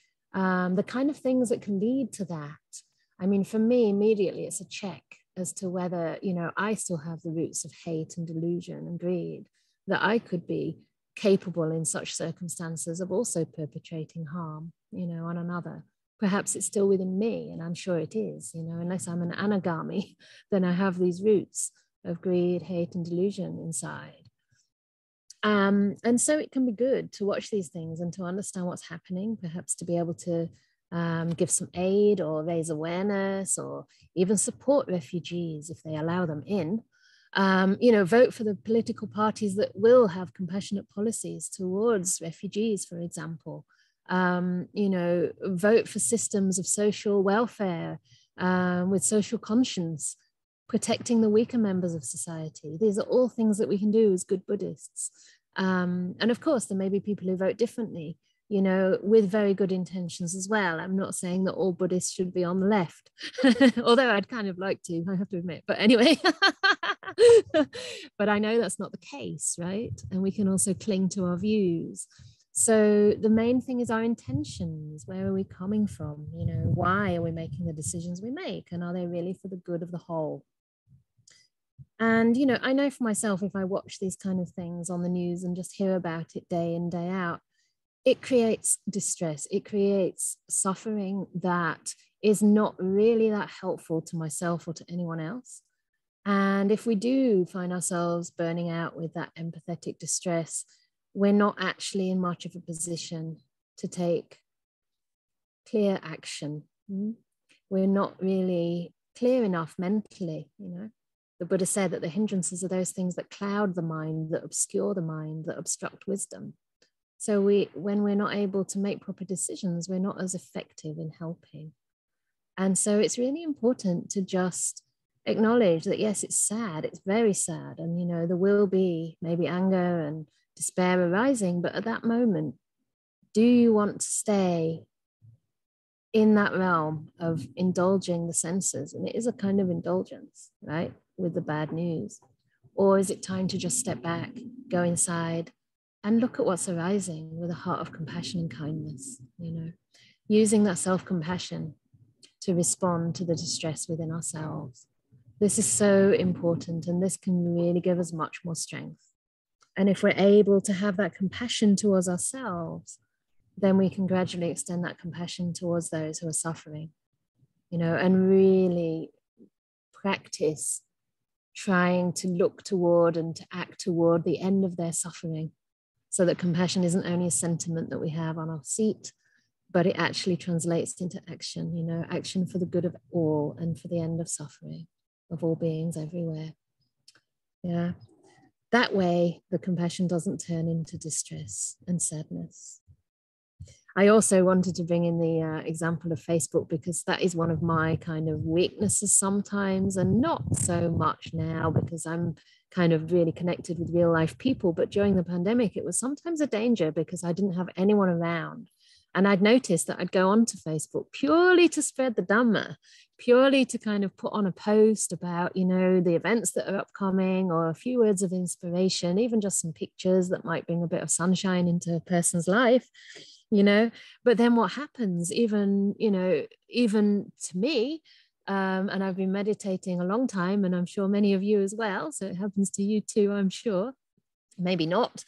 the kind of things that can lead to that. I mean, for me, immediately it's a check as to whether, you know, I still have the roots of hate and delusion and greed, that I could be capable in such circumstances of also perpetrating harm, you know, on another. Perhaps it's still within me, and I'm sure it is, you know, unless I'm an anagami, then I have these roots of greed, hate, and delusion inside. And so it can be good to watch these things and to understand what's happening, perhaps to be able to give some aid or raise awareness or even support refugees if they allow them in. You know, vote for the political parties that will have compassionate policies towards refugees, for example. You know, vote for systems of social welfare with social conscience, protecting the weaker members of society. These are all things that we can do as good Buddhists. And of course, there may be people who vote differently, you know, with very good intentions as well. I'm not saying that all Buddhists should be on the left, although I'd kind of like to, I have to admit. But anyway, but I know that's not the case, right? And we can also cling to our views. So the main thing is our intentions. Where are we coming from? You know, why are we making the decisions we make? And are they really for the good of the whole? And, you know, I know for myself, if I watch these kind of things on the news and just hear about it day in, day out, it creates distress. It creates suffering that is not really that helpful to myself or to anyone else. And if we do find ourselves burning out with that empathetic distress, we're not actually in much of a position to take clear action. We're not really clear enough mentally, you know. The Buddha said that the hindrances are those things that cloud the mind, that obscure the mind, that obstruct wisdom. So when we're not able to make proper decisions, we're not as effective in helping. And so it's really important to just acknowledge that, yes, it's sad, it's very sad. And, you know, there will be maybe anger and despair arising, but at that moment, do you want to stay in that realm of indulging the senses? And it is a kind of indulgence, right, with the bad news. Or is it time to just step back, go inside, and look at what's arising with a heart of compassion and kindness, using that self-compassion to respond to the distress within ourselves. This is so important, and this can really give us much more strength. And if we're able to have that compassion towards ourselves, then we can gradually extend that compassion towards those who are suffering, and really practice trying to look toward and to act toward the end of their suffering, so that compassion isn't only a sentiment that we have on our seat, but it actually translates into action, action for the good of all and for the end of suffering of all beings everywhere. Yeah. That way, the compassion doesn't turn into distress and sadness. I also wanted to bring in the example of Facebook, because that is one of my kind of weaknesses sometimes, and not so much now because I'm kind of really connected with real life people. But during the pandemic, it was sometimes a danger because I didn't have anyone around. And I'd noticed that I'd go onto Facebook purely to spread the Dhamma, purely to kind of put on a post about, the events that are upcoming, or a few words of inspiration, even just some pictures that might bring a bit of sunshine into a person's life, But then what happens, even to me, and I've been meditating a long time, and I'm sure many of you as well, so it happens to you too, I'm sure. Maybe not,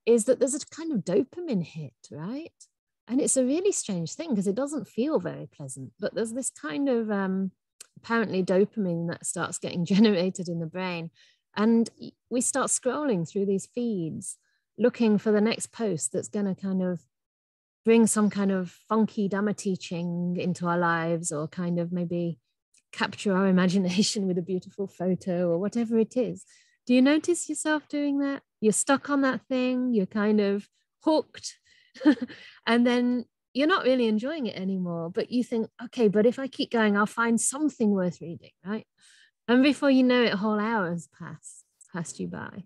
is that there's a kind of dopamine hit, right? And it's a really strange thing because it doesn't feel very pleasant, but there's this kind of apparently dopamine that starts getting generated in the brain. And we start scrolling through these feeds, looking for the next post that's going to kind of bring some kind of funky Dhamma teaching into our lives, or kind of maybe capture our imagination with a beautiful photo or whatever it is. Do you notice yourself doing that? You're stuck on that thing, you're kind of hooked, and then you're not really enjoying it anymore, but you think, okay, but if I keep going, I'll find something worth reading, right? And before you know it, a whole hour has passed you by.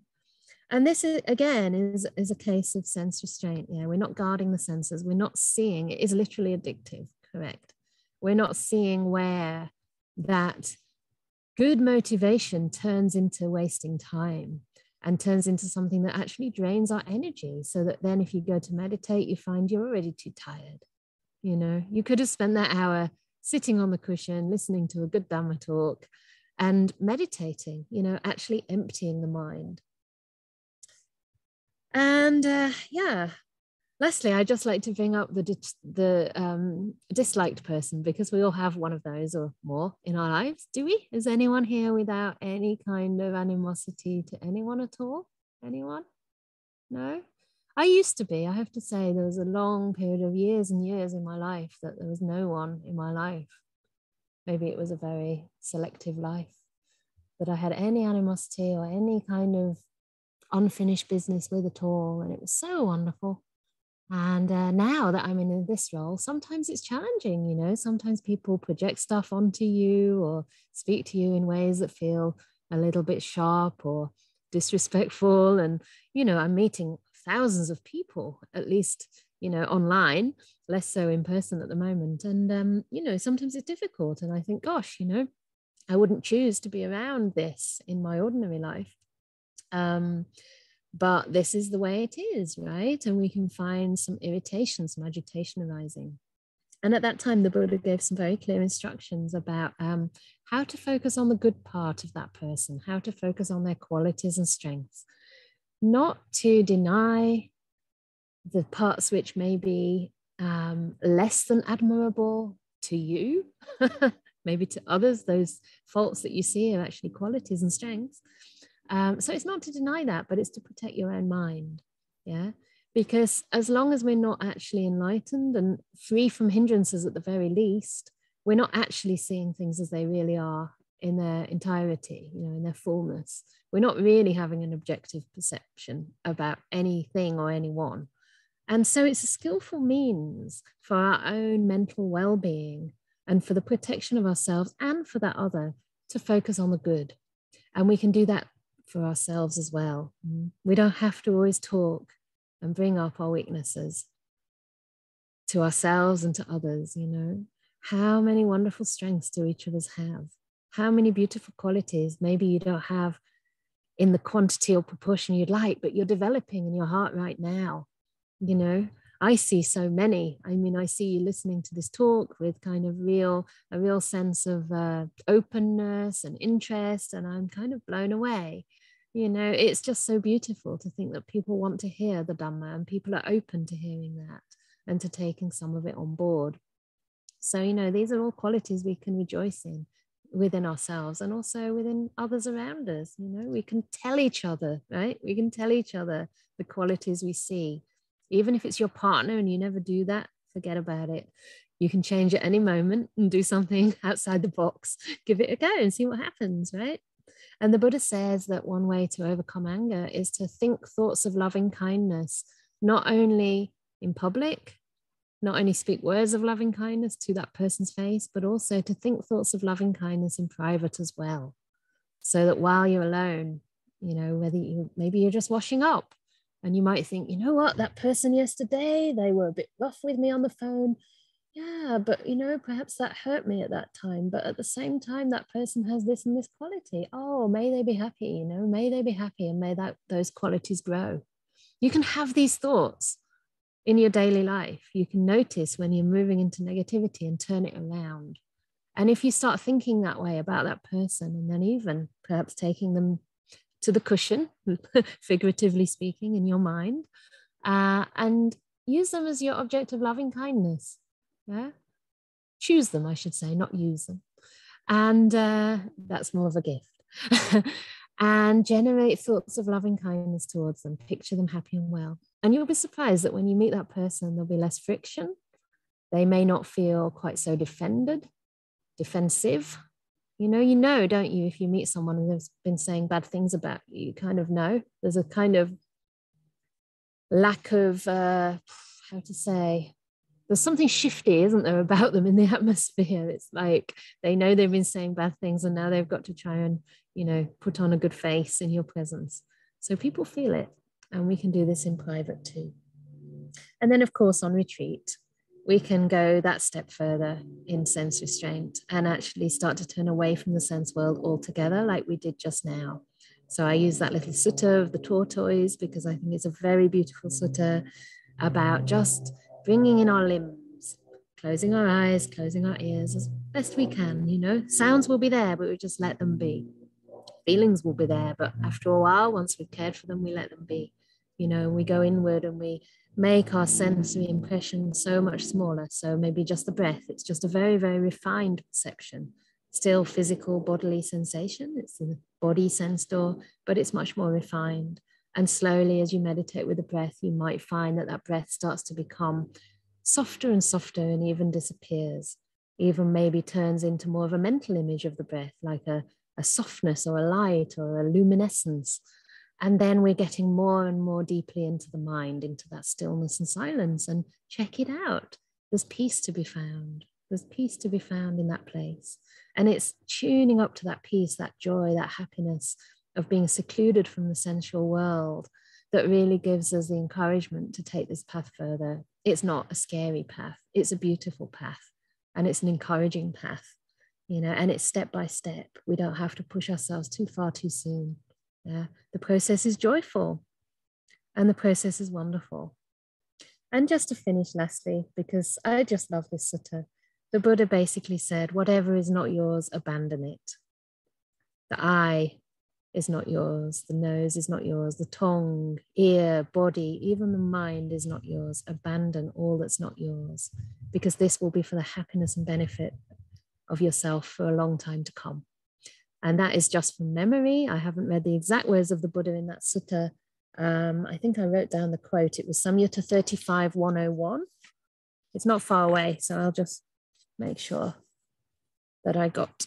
And this is, again, is a case of sense restraint. Yeah, we're not guarding the senses. We're not seeing, it is literally addictive, correct? We're not seeing where that good motivation turns into wasting time and turns into something that actually drains our energy, so that then if you go to meditate, you find you're already too tired. You could have spent that hour sitting on the cushion, listening to a good Dhamma talk and meditating, actually emptying the mind. And lastly, I'd just like to bring up the disliked person, because we all have one of those or more in our lives. Do we? Is anyone here without any kind of animosity to anyone at all? Anyone? No? I used to be. I have to say, there was a long period of years and years in my life that there was no one in my life. Maybe it was a very selective life, that I had any animosity or any kind of unfinished business with at all. And it was so wonderful. And now that I'm in this role, sometimes it's challenging, sometimes people project stuff onto you or speak to you in ways that feel a little bit sharp or disrespectful. And, I'm meeting thousands of people, at least, online, less so in person at the moment. And, sometimes it's difficult. And I think, gosh, I wouldn't choose to be around this in my ordinary life. But this is the way it is, right? And we can find some irritation, some agitation arising. And at that time, the Buddha gave some very clear instructions about how to focus on the good part of that person, how to focus on their qualities and strengths, not to deny the parts which may be less than admirable to you, maybe to others. Those faults that you see are actually qualities and strengths. So it's not to deny that, but it's to protect your own mind. Yeah. Because as long as we're not actually enlightened and free from hindrances at the very least, we're not actually seeing things as they really are in their entirety, in their fullness. We're not really having an objective perception about anything or anyone. And so it's a skillful means for our own mental well-being and for the protection of ourselves and for that other to focus on the good. And we can do that for ourselves as well. We don't have to always talk and bring up our weaknesses to ourselves and to others. How many wonderful strengths do each of us have? How many beautiful qualities maybe you don't have in the quantity or proportion you'd like, but you're developing in your heart right now. You know, I see so many. I mean, I see you listening to this talk with kind of a real sense of openness and interest, and I'm kind of blown away. You know, it's just so beautiful to think that people want to hear the Dhamma, and people are open to hearing that and to taking some of it on board. So, you know, these are all qualities we can rejoice in within ourselves and also within others around us. You know, we can tell each other, right? We can tell each other the qualities we see. Even if it's your partner and you never do that, forget about it. You can change at any moment and do something outside the box, give it a go and see what happens, right? And the Buddha says that one way to overcome anger is to think thoughts of loving kindness, not only in public, not only speak words of loving kindness to that person's face, but also to think thoughts of loving kindness in private as well. So that while you're alone, you know, maybe you're just washing up and you might think, you know what, that person yesterday, they were a bit rough with me on the phone. Yeah, but you know, perhaps that hurt me at that time. But at the same time, that person has this and this quality. Oh, may they be happy, you know, may they be happy, and may those qualities grow. You can have these thoughts in your daily life. You can notice when you're moving into negativity and turn it around. And if you start thinking that way about that person, and then even perhaps taking them to the cushion, figuratively speaking, in your mind, and use them as your object of loving kindness. Yeah, choose them, I should say, not use them. And that's more of a gift. And generate thoughts of loving kindness towards them. Picture them happy and well. And you'll be surprised that when you meet that person, there'll be less friction. They may not feel quite so defensive. You know, don't you? If you meet someone who's been saying bad things about you, you kind of know. There's a kind of lack of, how to say, there's something shifty, isn't there, about them in the atmosphere. It's like they know they've been saying bad things and now they've got to try and, you know, put on a good face in your presence. So people feel it, and we can do this in private too. And then, of course, on retreat, we can go that step further in sense restraint and actually start to turn away from the sense world altogether, like we did just now. So I use that little sutta of the tortoise because I think it's a very beautiful sutta about just bringing in our limbs, closing our eyes, closing our ears as best we can. You know, sounds will be there, but we just let them be. Feelings will be there, but after a while, once we've cared for them, we let them be. You know, we go inward and we make our sensory impression so much smaller. So maybe just the breath, it's just a very, very refined perception. Still physical bodily sensation, it's the body sense door, but it's much more refined. And slowly, as you meditate with the breath, you might find that that breath starts to become softer and softer and even disappears, even maybe turns into more of a mental image of the breath, like a softness or a light or a luminescence. And then we're getting more and more deeply into the mind, into that stillness and silence. And check it out. There's peace to be found. There's peace to be found in that place. And it's tuning up to that peace, that joy, that happiness of being secluded from the sensual world that really gives us the encouragement to take this path further. It's not a scary path. It's a beautiful path. And it's an encouraging path, you know, and it's step by step. We don't have to push ourselves too far too soon. Yeah, the process is joyful and the process is wonderful. And just to finish lastly, because I just love this sutta, the Buddha basically said, whatever is not yours, abandon it. The eye is not yours, the nose is not yours, the tongue, ear, body, even the mind is not yours. Abandon all that's not yours, because this will be for the happiness and benefit of yourself for a long time to come. And that is just from memory. I haven't read the exact words of the Buddha in that sutta. I think I wrote down the quote. It was Samyutta 35, 101. It's not far away, so I'll just make sure that I got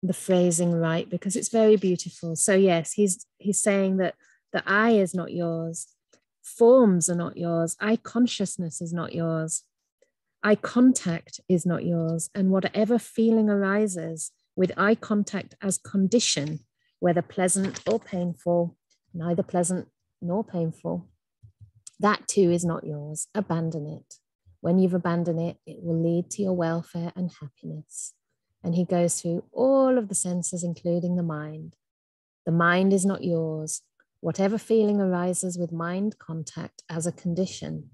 the phrasing right, because it's very beautiful. So yes, he's saying that the eye is not yours. Forms are not yours. Eye consciousness is not yours. Eye contact is not yours. And whatever feeling arises with eye contact as condition, whether pleasant or painful, neither pleasant nor painful, that too is not yours. Abandon it. When you've abandoned it, it will lead to your welfare and happiness. And he goes through all of the senses, including the mind The mind is not yours. Whatever feeling arises with mind contact as a condition.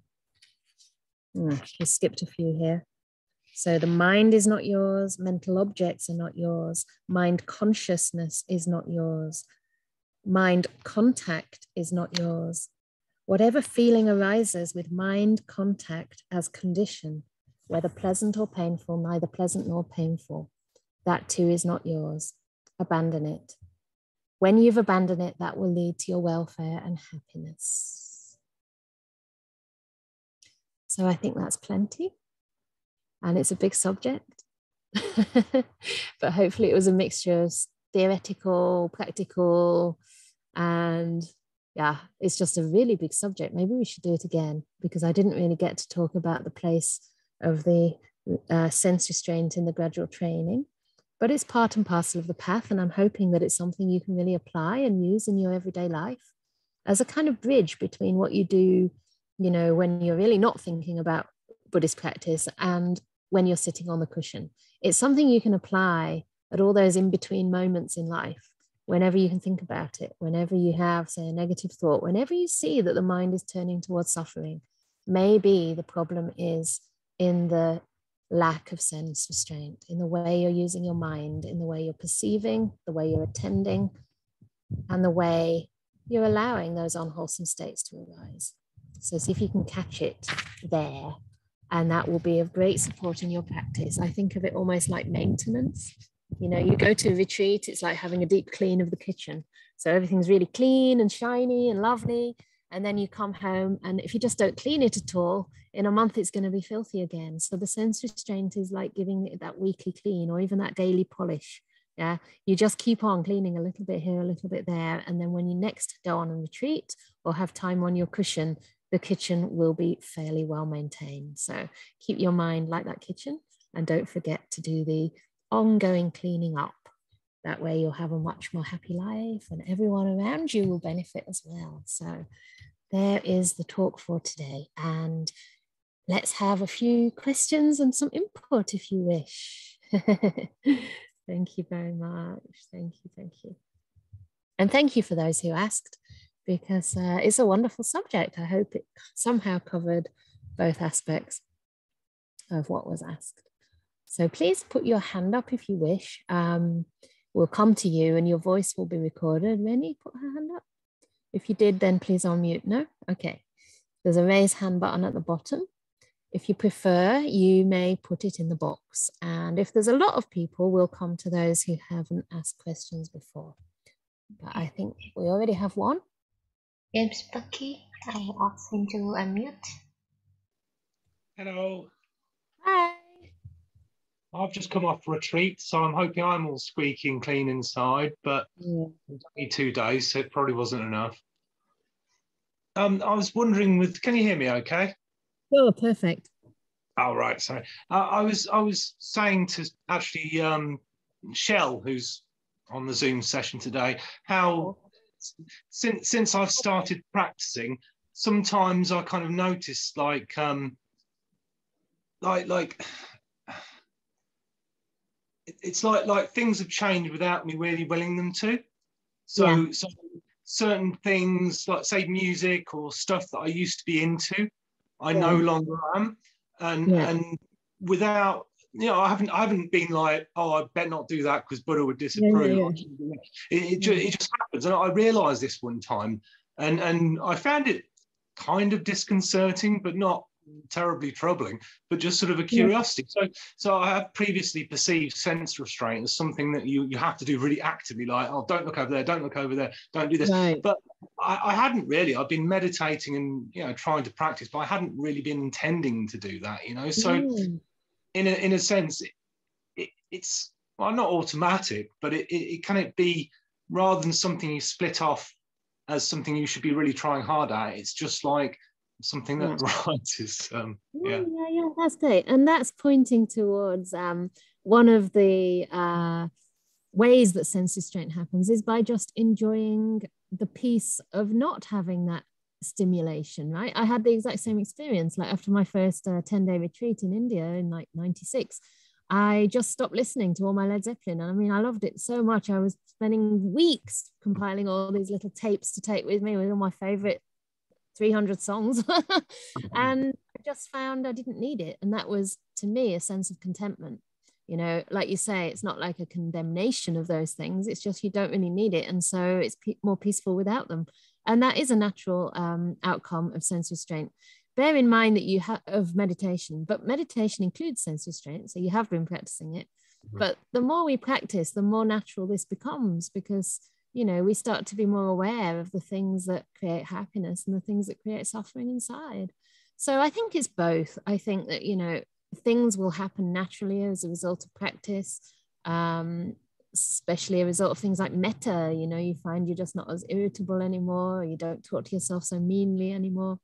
We skipped a few here. So the mind is not yours. Mental objects are not yours. Mind consciousness is not yours. Mind contact is not yours. Whatever feeling arises with mind contact as condition, whether pleasant or painful, neither pleasant nor painful, that too is not yours. Abandon it. When you've abandoned it, that will lead to your welfare and happiness. So I think that's plenty. And it's a big subject. But hopefully it was a mixture of theoretical, practical, and yeah, it's just a really big subject. Maybe we should do it again, because I didn't really get to talk about the place of the sense restraint in the gradual training. But it's part and parcel of the path, and I'm hoping that it's something you can really apply and use in your everyday life as a kind of bridge between what you do, you know, when you're really not thinking about Buddhist practice and when you're sitting on the cushion. It's something you can apply at all those in-between moments in life, whenever you can think about it, whenever you have, say, a negative thought, whenever you see that the mind is turning towards suffering. Maybe the problem is in the lack of sense restraint, in the way you're using your mind, in the way you're perceiving, the way you're attending, and the way you're allowing those unwholesome states to arise. So see if you can catch it there, and that will be of great support in your practice. I think of it almost like maintenance. You know, you go to a retreat, it's like having a deep clean of the kitchen. So everything's really clean and shiny and lovely. And then you come home, and if you just don't clean it at all, in a month it's going to be filthy again. So the sense restraint is like giving it that weekly clean, or even that daily polish. Yeah, you just keep on cleaning a little bit here, a little bit there. And then when you next go on a retreat or have time on your cushion, the kitchen will be fairly well maintained. So keep your mind like that kitchen, and don't forget to do the ongoing cleaning up. That way you'll have a much more happy life, and everyone around you will benefit as well. So there is the talk for today. And let's have a few questions and some input if you wish. Thank you very much. Thank you, thank you. And thank you for those who asked, because it's a wonderful subject. I hope it somehow covered both aspects of what was asked. So please put your hand up if you wish. We'll come to you and your voice will be recorded. Rennie, put her hand up. If you did, then please unmute. No? Okay. There's a raise hand button at the bottom. If you prefer, you may put it in the box. And if there's a lot of people, we'll come to those who haven't asked questions before. But I think we already have one. James Bucky, I asked him to unmute. Hello. Hi. I've just come off retreat, so I'm hoping I'm all squeaky and clean inside, but it's only 2 days, so it probably wasn't enough. I was wondering, can you hear me okay? Oh, perfect. Oh, right, sorry. I was saying to actually Shell, who's on the Zoom session today, how since I've started practicing, sometimes I kind of notice like it's like things have changed without me really willing them to. So certain things, like say music or stuff that I used to be into, I no longer am, and without, you know, I haven't been like, oh, I better not do that because Buddha would disapprove. It just happens, and I realised this one time, and I found it kind of disconcerting, but not terribly troubling, but just sort of a curiosity. So I have previously perceived sense restraint as something that you have to do really actively, like, oh, don't look over there, don't look over there, don't do this. But I hadn't really. I've been meditating and, you know, trying to practice, but I hadn't really been intending to do that, you know. So in a sense, it's well, not automatic, but it can it be, rather than something you split off as something you should be really trying hard at, it's just like something that rises. That's great. And that's pointing towards one of the ways that sense restraint happens is by just enjoying the peace of not having that stimulation, right? I had the exact same experience. Like after my first 10-day retreat in India in like 96, I just stopped listening to all my Led Zeppelin. And I mean, I loved it so much. I was spending weeks compiling all these little tapes to take with me with all my favorite 300 songs. And I just found I didn't need it. And that was, to me, a sense of contentment. You know, like you say, it's not like a condemnation of those things. It's just you don't really need it. And so it's more peaceful without them. And that is a natural outcome of sense restraint. Bear in mind that you have of meditation, but meditation includes sense restraint. So you have been practicing it. But the more we practice, the more natural this becomes, because, you know, we start to be more aware of the things that create happiness and the things that create suffering inside. So I think it's both. I think that, you know, things will happen naturally as a result of practice, especially a result of things like metta. You know, you find you're just not as irritable anymore, or you don't talk to yourself so meanly anymore.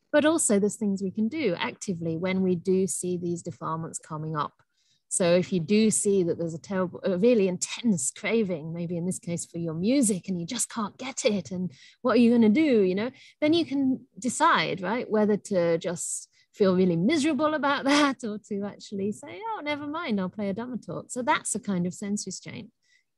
But also there's things we can do actively when we do see these defilements coming up. So if you do see that there's a really intense craving, maybe in this case for your music, and you just can't get it, and what are you going to do, you know, then you can decide, right, whether to just feel really miserable about that, or to actually say, oh, never mind, I'll play a Dhamma talk. So that's a kind of sense restraint.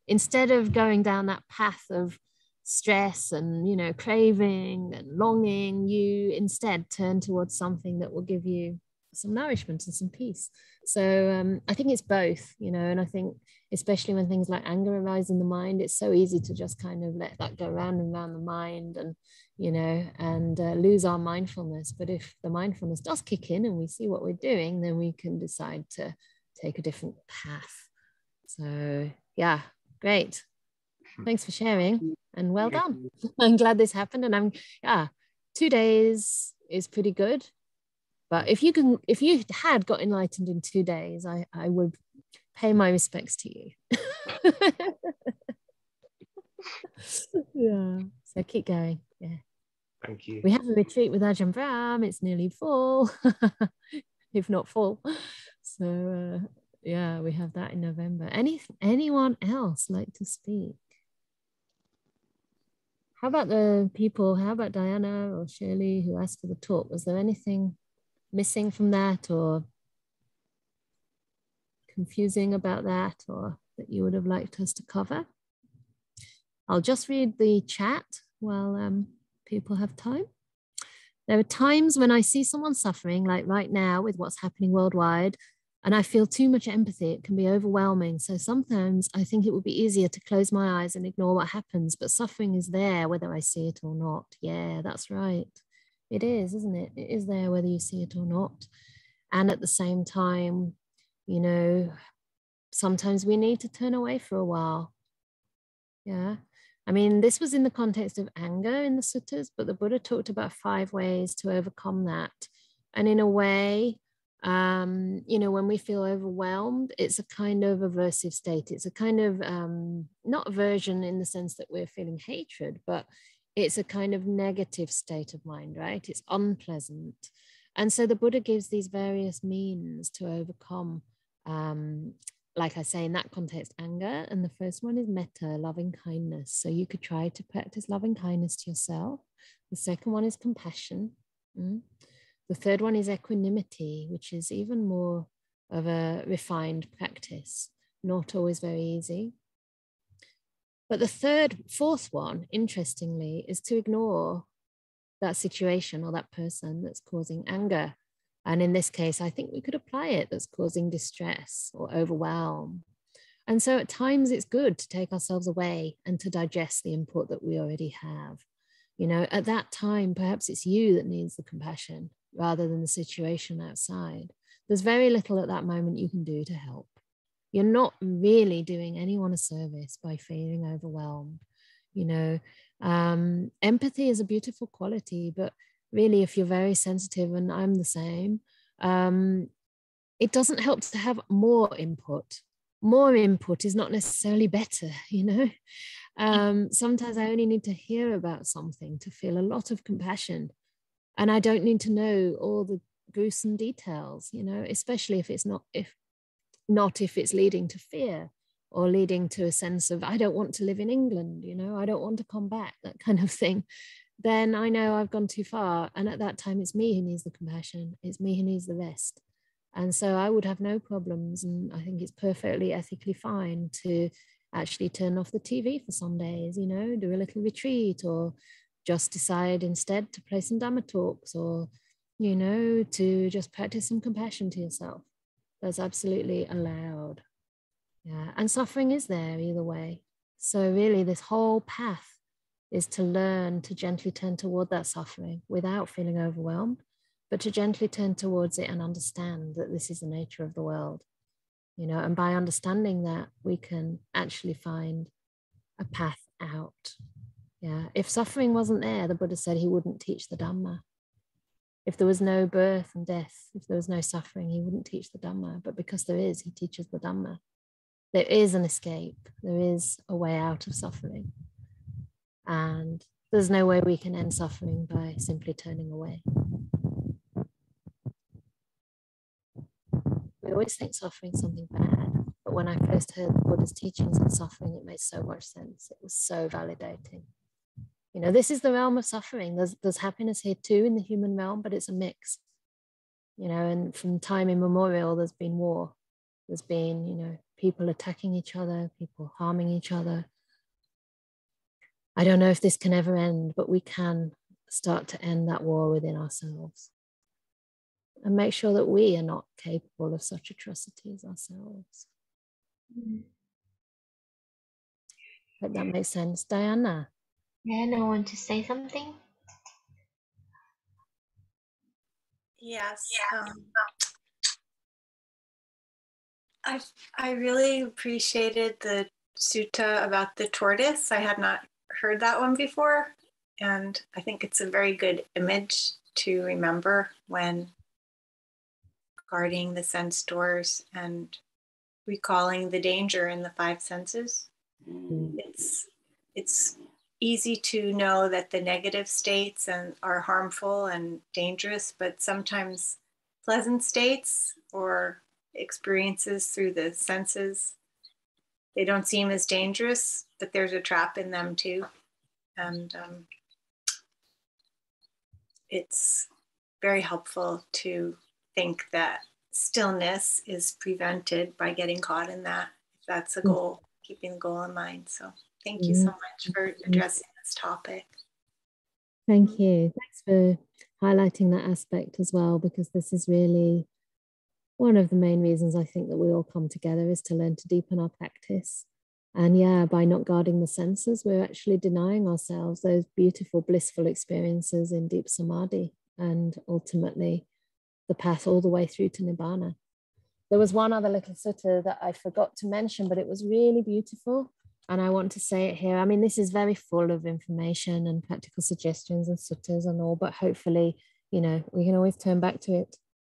Instead of going down that path of stress and, you know, craving and longing, you instead turn towards something that will give you some nourishment and some peace. So I think it's both, you know, and I think especially when things like anger arise in the mind, it's so easy to just kind of let that go round and round the mind, and, you know, and lose our mindfulness. But if the mindfulness does kick in and we see what we're doing, then we can decide to take a different path. So yeah, great. Thanks for sharing, and well done. I'm glad this happened, and 2 days is pretty good. But if you had got enlightened in 2 days, I would pay my respects to you. Yeah. So keep going. Yeah. Thank you. We have a retreat with Ajahn Brahm. It's nearly full, if not full. So yeah, we have that in November. Anyone else like to speak? How about the people? How about Diana or Shirley who asked for the talk? Was there anything missing from that, or confusing about that, or that you would have liked us to cover? I'll just read the chat while people have time. There are times when I see someone suffering, like right now with what's happening worldwide, and I feel too much empathy. It can be overwhelming. So sometimes I think it would be easier to close my eyes and ignore what happens, but suffering is there whether I see it or not. Yeah, that's right. It is, isn't it? It is there whether you see it or not. And at the same time, you know, sometimes we need to turn away for a while. Yeah. I mean, this was in the context of anger in the suttas, but the Buddha talked about 5 ways to overcome that. And in a way, you know, when we feel overwhelmed, it's a kind of aversive state. It's a kind of, not aversion in the sense that we're feeling hatred, but it's a kind of negative state of mind, right? It's unpleasant. And so the Buddha gives these various means to overcome, like I say, in that context, anger. And the first one is metta, loving kindness. So you could try to practice loving kindness to yourself. The second one is compassion. The third one is equanimity, which is even more of a refined practice, not always very easy. But the fourth one, interestingly, is to ignore that situation or that person that's causing anger. And in this case, I think we could apply it, that's causing distress or overwhelm. And so at times it's good to take ourselves away and to digest the input that we already have. You know, at that time, perhaps it's you that needs the compassion rather than the situation outside. There's very little at that moment you can do to help. You're not really doing anyone a service by feeling overwhelmed. You know, empathy is a beautiful quality, but really, if you're very sensitive, and I'm the same, it doesn't help to have more input. More input is not necessarily better, you know. Sometimes I only need to hear about something to feel a lot of compassion. And I don't need to know all the gruesome details, you know, especially if it's if it's leading to fear or leading to a sense of, I don't want to live in England, you know, I don't want to come back, that kind of thing. Then I know I've gone too far. And at that time, it's me who needs the compassion. It's me who needs the rest. And so I would have no problems, and I think it's perfectly ethically fine to actually turn off the TV for some days, you know, do a little retreat, or just decide instead to play some Dhamma talks, or, you know, to just practice some compassion to yourself. That's absolutely allowed. Yeah. And suffering is there either way. So really this whole path is to learn to gently turn toward that suffering without feeling overwhelmed, but to gently turn towards it and understand that this is the nature of the world, you know, and by understanding that, we can actually find a path out. Yeah. If suffering wasn't there, the Buddha said he wouldn't teach the Dhamma. If there was no birth and death, if there was no suffering, he wouldn't teach the Dhamma. But because there is, he teaches the Dhamma. There is an escape. There is a way out of suffering. And there's no way we can end suffering by simply turning away. We always think suffering is something bad. But when I first heard the Buddha's teachings on suffering, it made so much sense. It was so validating. You know, this is the realm of suffering. There's happiness here too in the human realm, but it's a mix. You know, and from time immemorial, there's been war. There's been, you know, people attacking each other, people harming each other. I don't know if this can ever end, but we can start to end that war within ourselves and make sure that we are not capable of such atrocities ourselves. Hope that makes sense. Diana? And I want to say something. Yes. I really appreciated the sutta about the tortoise. I had not heard that one before, and I think it's a very good image to remember when guarding the sense doors and recalling the danger in the five senses. It's easy to know that the negative states are harmful and dangerous, but sometimes pleasant states or experiences through the senses, they don't seem as dangerous, but there's a trap in them too. And it's very helpful to think that stillness is prevented by getting caught in that, if that's a goal, keeping the goal in mind. So thank you so much for addressing this topic. Thank you. Thanks for highlighting that aspect as well, because this is really one of the main reasons I think that we all come together, is to learn to deepen our practice. And yeah, by not guarding the senses, we're actually denying ourselves those beautiful, blissful experiences in deep samadhi, and ultimately the path all the way through to Nibbana. There was one other little sutta that I forgot to mention, but it was really beautiful, and I want to say it here. I mean, this is very full of information and practical suggestions and suttas and all, but hopefully, you know, we can always turn back to it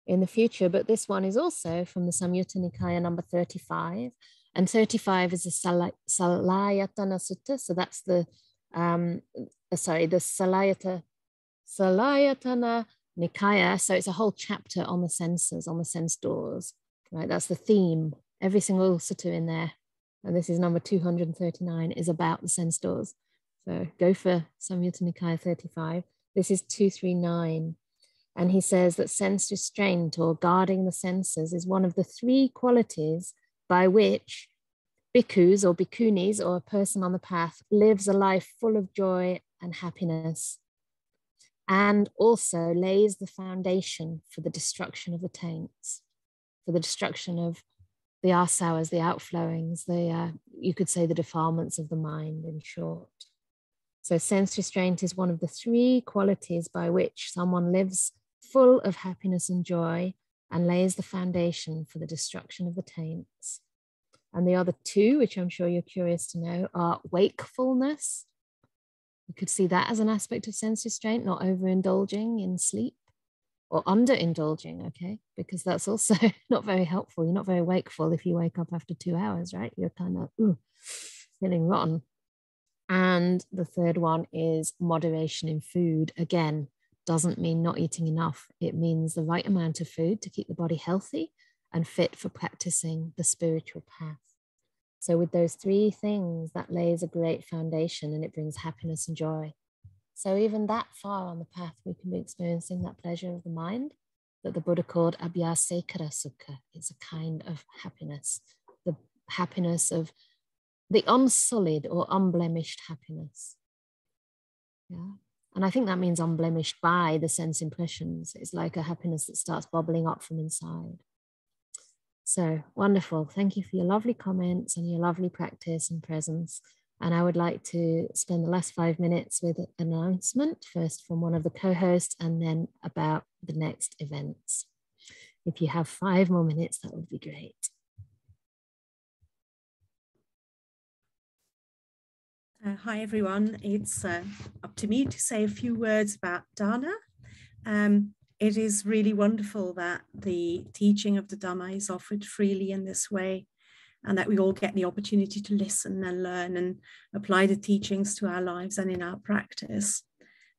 in the future. But this one is also from the Samyutta Nikaya number 35, and 35 is the Salayatana Sutta. So that's the the Salayatana Nikaya. So it's a whole chapter on the senses, on the sense doors, right? That's the theme. Every single sutta in there, and this is number 239, is about the sense doors. So go for Samyutta Nikaya 35. This is 239. And he says that sense restraint, or guarding the senses, is one of the three qualities by which bhikkhus or bhikkhunis, or a person on the path, lives a life full of joy and happiness, and also lays the foundation for the destruction of the taints, for the destruction of the asavas, the outflowings, you could say the defilements of the mind, in short. So sense restraint is one of the three qualities by which someone lives full of happiness and joy and lays the foundation for the destruction of the taints. And the other two, which I'm sure you're curious to know, are wakefulness. You could see that as an aspect of sense restraint, not overindulging in sleep, or underindulging, okay? Because that's also not very helpful. You're not very wakeful if you wake up after 2 hours, right? You're kind of feeling rotten. And the third one is moderation in food. Again, doesn't mean not eating enough. It means the right amount of food to keep the body healthy and fit for practicing the spiritual path. So with those three things, that lays a great foundation, and it brings happiness and joy. So even that far on the path, we can be experiencing that pleasure of the mind, that the Buddha called abhyasekara sukha. It's a kind of happiness, the happiness of the unsullied or unblemished happiness. Yeah. And I think that means unblemished by the sense impressions. It's like a happiness that starts bubbling up from inside. So wonderful. Thank you for your lovely comments and your lovely practice and presence. And I would like to spend the last 5 minutes with an announcement, first from one of the co-hosts and then about the next events. If you have 5 more minutes, that would be great. Hi, everyone. It's up to me to say a few words about Dana. It is really wonderful that the teaching of the Dhamma is offered freely in this way, and that we all get the opportunity to listen and learn and apply the teachings to our lives and in our practice.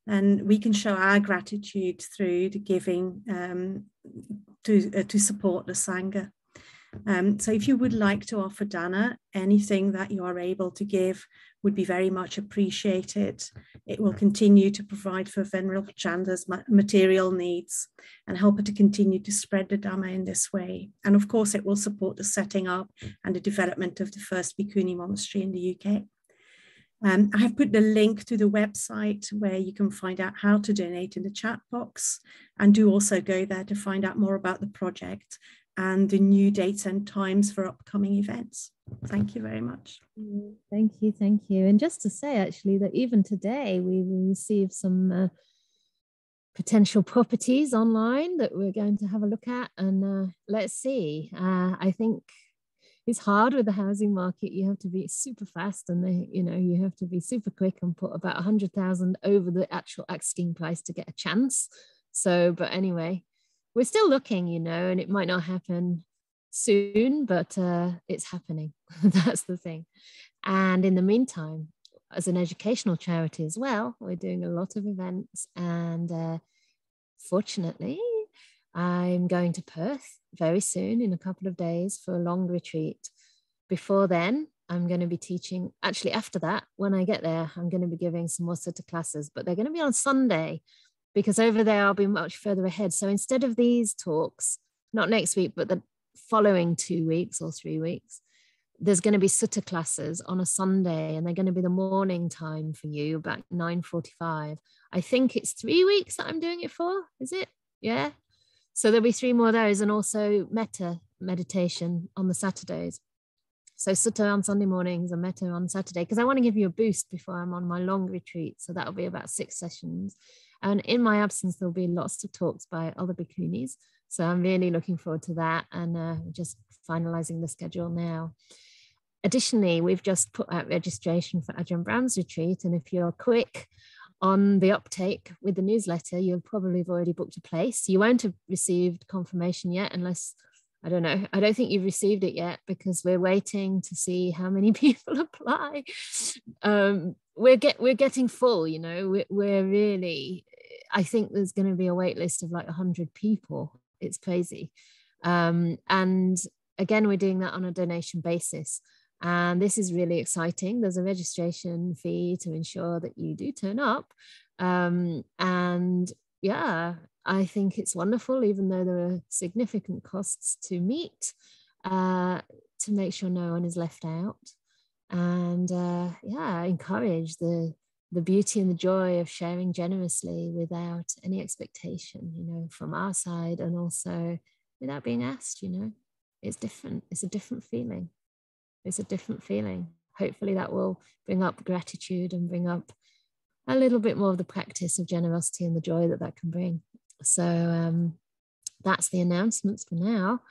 And we can show our gratitude through the giving to support the Sangha. So if you would like to offer Dana, anything that you are able to give would be very much appreciated. It will continue to provide for Venerable Canda's material needs and help her to continue to spread the Dhamma in this way. And of course, it will support the setting up and the development of the first Bhikkhuni monastery in the UK. I have put the link to the website where you can find out how to donate in the chat box, and do also go there to find out more about the project and the new dates and times for upcoming events. Thank you very much. Thank you, thank you. And just to say actually that even today we will receive some potential properties online that we're going to have a look at, and let's see. I think it's hard with the housing market. You have to be super fast, and you have to be super quick and put about 100,000 over the actual asking price to get a chance. So, but anyway, we're still looking, and it might not happen soon, but it's happening. That's the thing. And in the meantime, as an educational charity as well, we're doing a lot of events, and fortunately, I'm going to Perth very soon in a couple of days for a long retreat. Before then, I'm going to be teaching. Actually, after that, when I get there, I'm going to be giving some more sutta classes, but they're going to be on Sunday, because over there I'll be much further ahead. So instead of these talks, not next week, but the following 2 weeks or 3 weeks, there's going to be sutta classes on a Sunday, and they're going to be the morning time for you, about 9:45. I think it's 3 weeks that I'm doing it for. Is it? Yeah. So there'll be 3 more of those, and also metta meditation on the Saturdays. So sutta on Sunday mornings and metta on Saturday, because I want to give you a boost before I'm on my long retreat. So that'll be about 6 sessions. And in my absence, there'll be lots of talks by other bhikkhunis. So I'm really looking forward to that, and just finalizing the schedule now. Additionally, we've just put out registration for Adrian Brown's retreat. And if you're quick on the uptake with the newsletter, you'll probably have already booked a place. You won't have received confirmation yet, unless, I don't know, I don't think you've received it yet, because we're waiting to see how many people apply. We're getting full, we're really, I think there's going to be a wait list of like 100 people. It's crazy. And again, we're doing that on a donation basis. And this is really exciting. There's a registration fee to ensure that you do turn up. And yeah, I think it's wonderful, even though there are significant costs to meet, to make sure no one is left out. And yeah, encourage the beauty and the joy of sharing generously without any expectation, from our side, and also without being asked, it's different. It's a different feeling. It's a different feeling. Hopefully that will bring up gratitude and bring up a little bit more of the practice of generosity and the joy that can bring. So that's the announcements for now.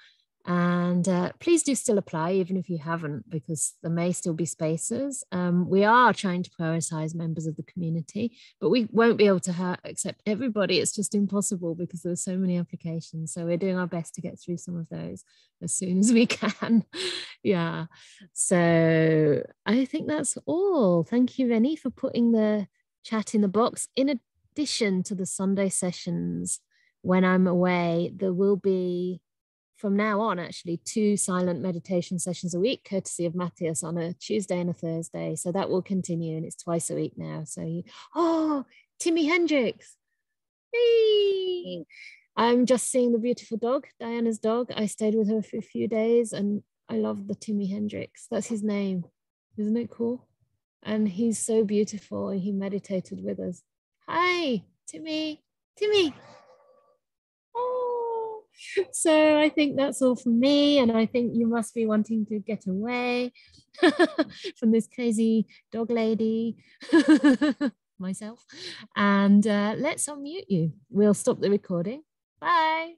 And please do still apply, even if you haven't, because there may still be spaces. We are trying to prioritize members of the community, but we won't be able to accept everybody. It's just impossible because there's so many applications. So we're doing our best to get through some of those as soon as we can. Yeah. So I think that's all. Thank you, Rennie, for putting the chat in the box. In addition to the Sunday sessions, when I'm away, there will be, from now on, actually, 2 silent meditation sessions a week, courtesy of Matthias, on a Tuesday and a Thursday. So that will continue, and it's twice a week now. So Timmy Hendricks. Hey! I'm just seeing the beautiful dog, Diana's dog. I stayed with her for a few days and I love the Timmy Hendrix. That's his name. Isn't it cool? And he's so beautiful and he meditated with us. Hi, Timmy. Timmy. Oh. So I think that's all from me. And I think you must be wanting to get away from this crazy dog lady, myself. And let's unmute you. We'll stop the recording. Bye.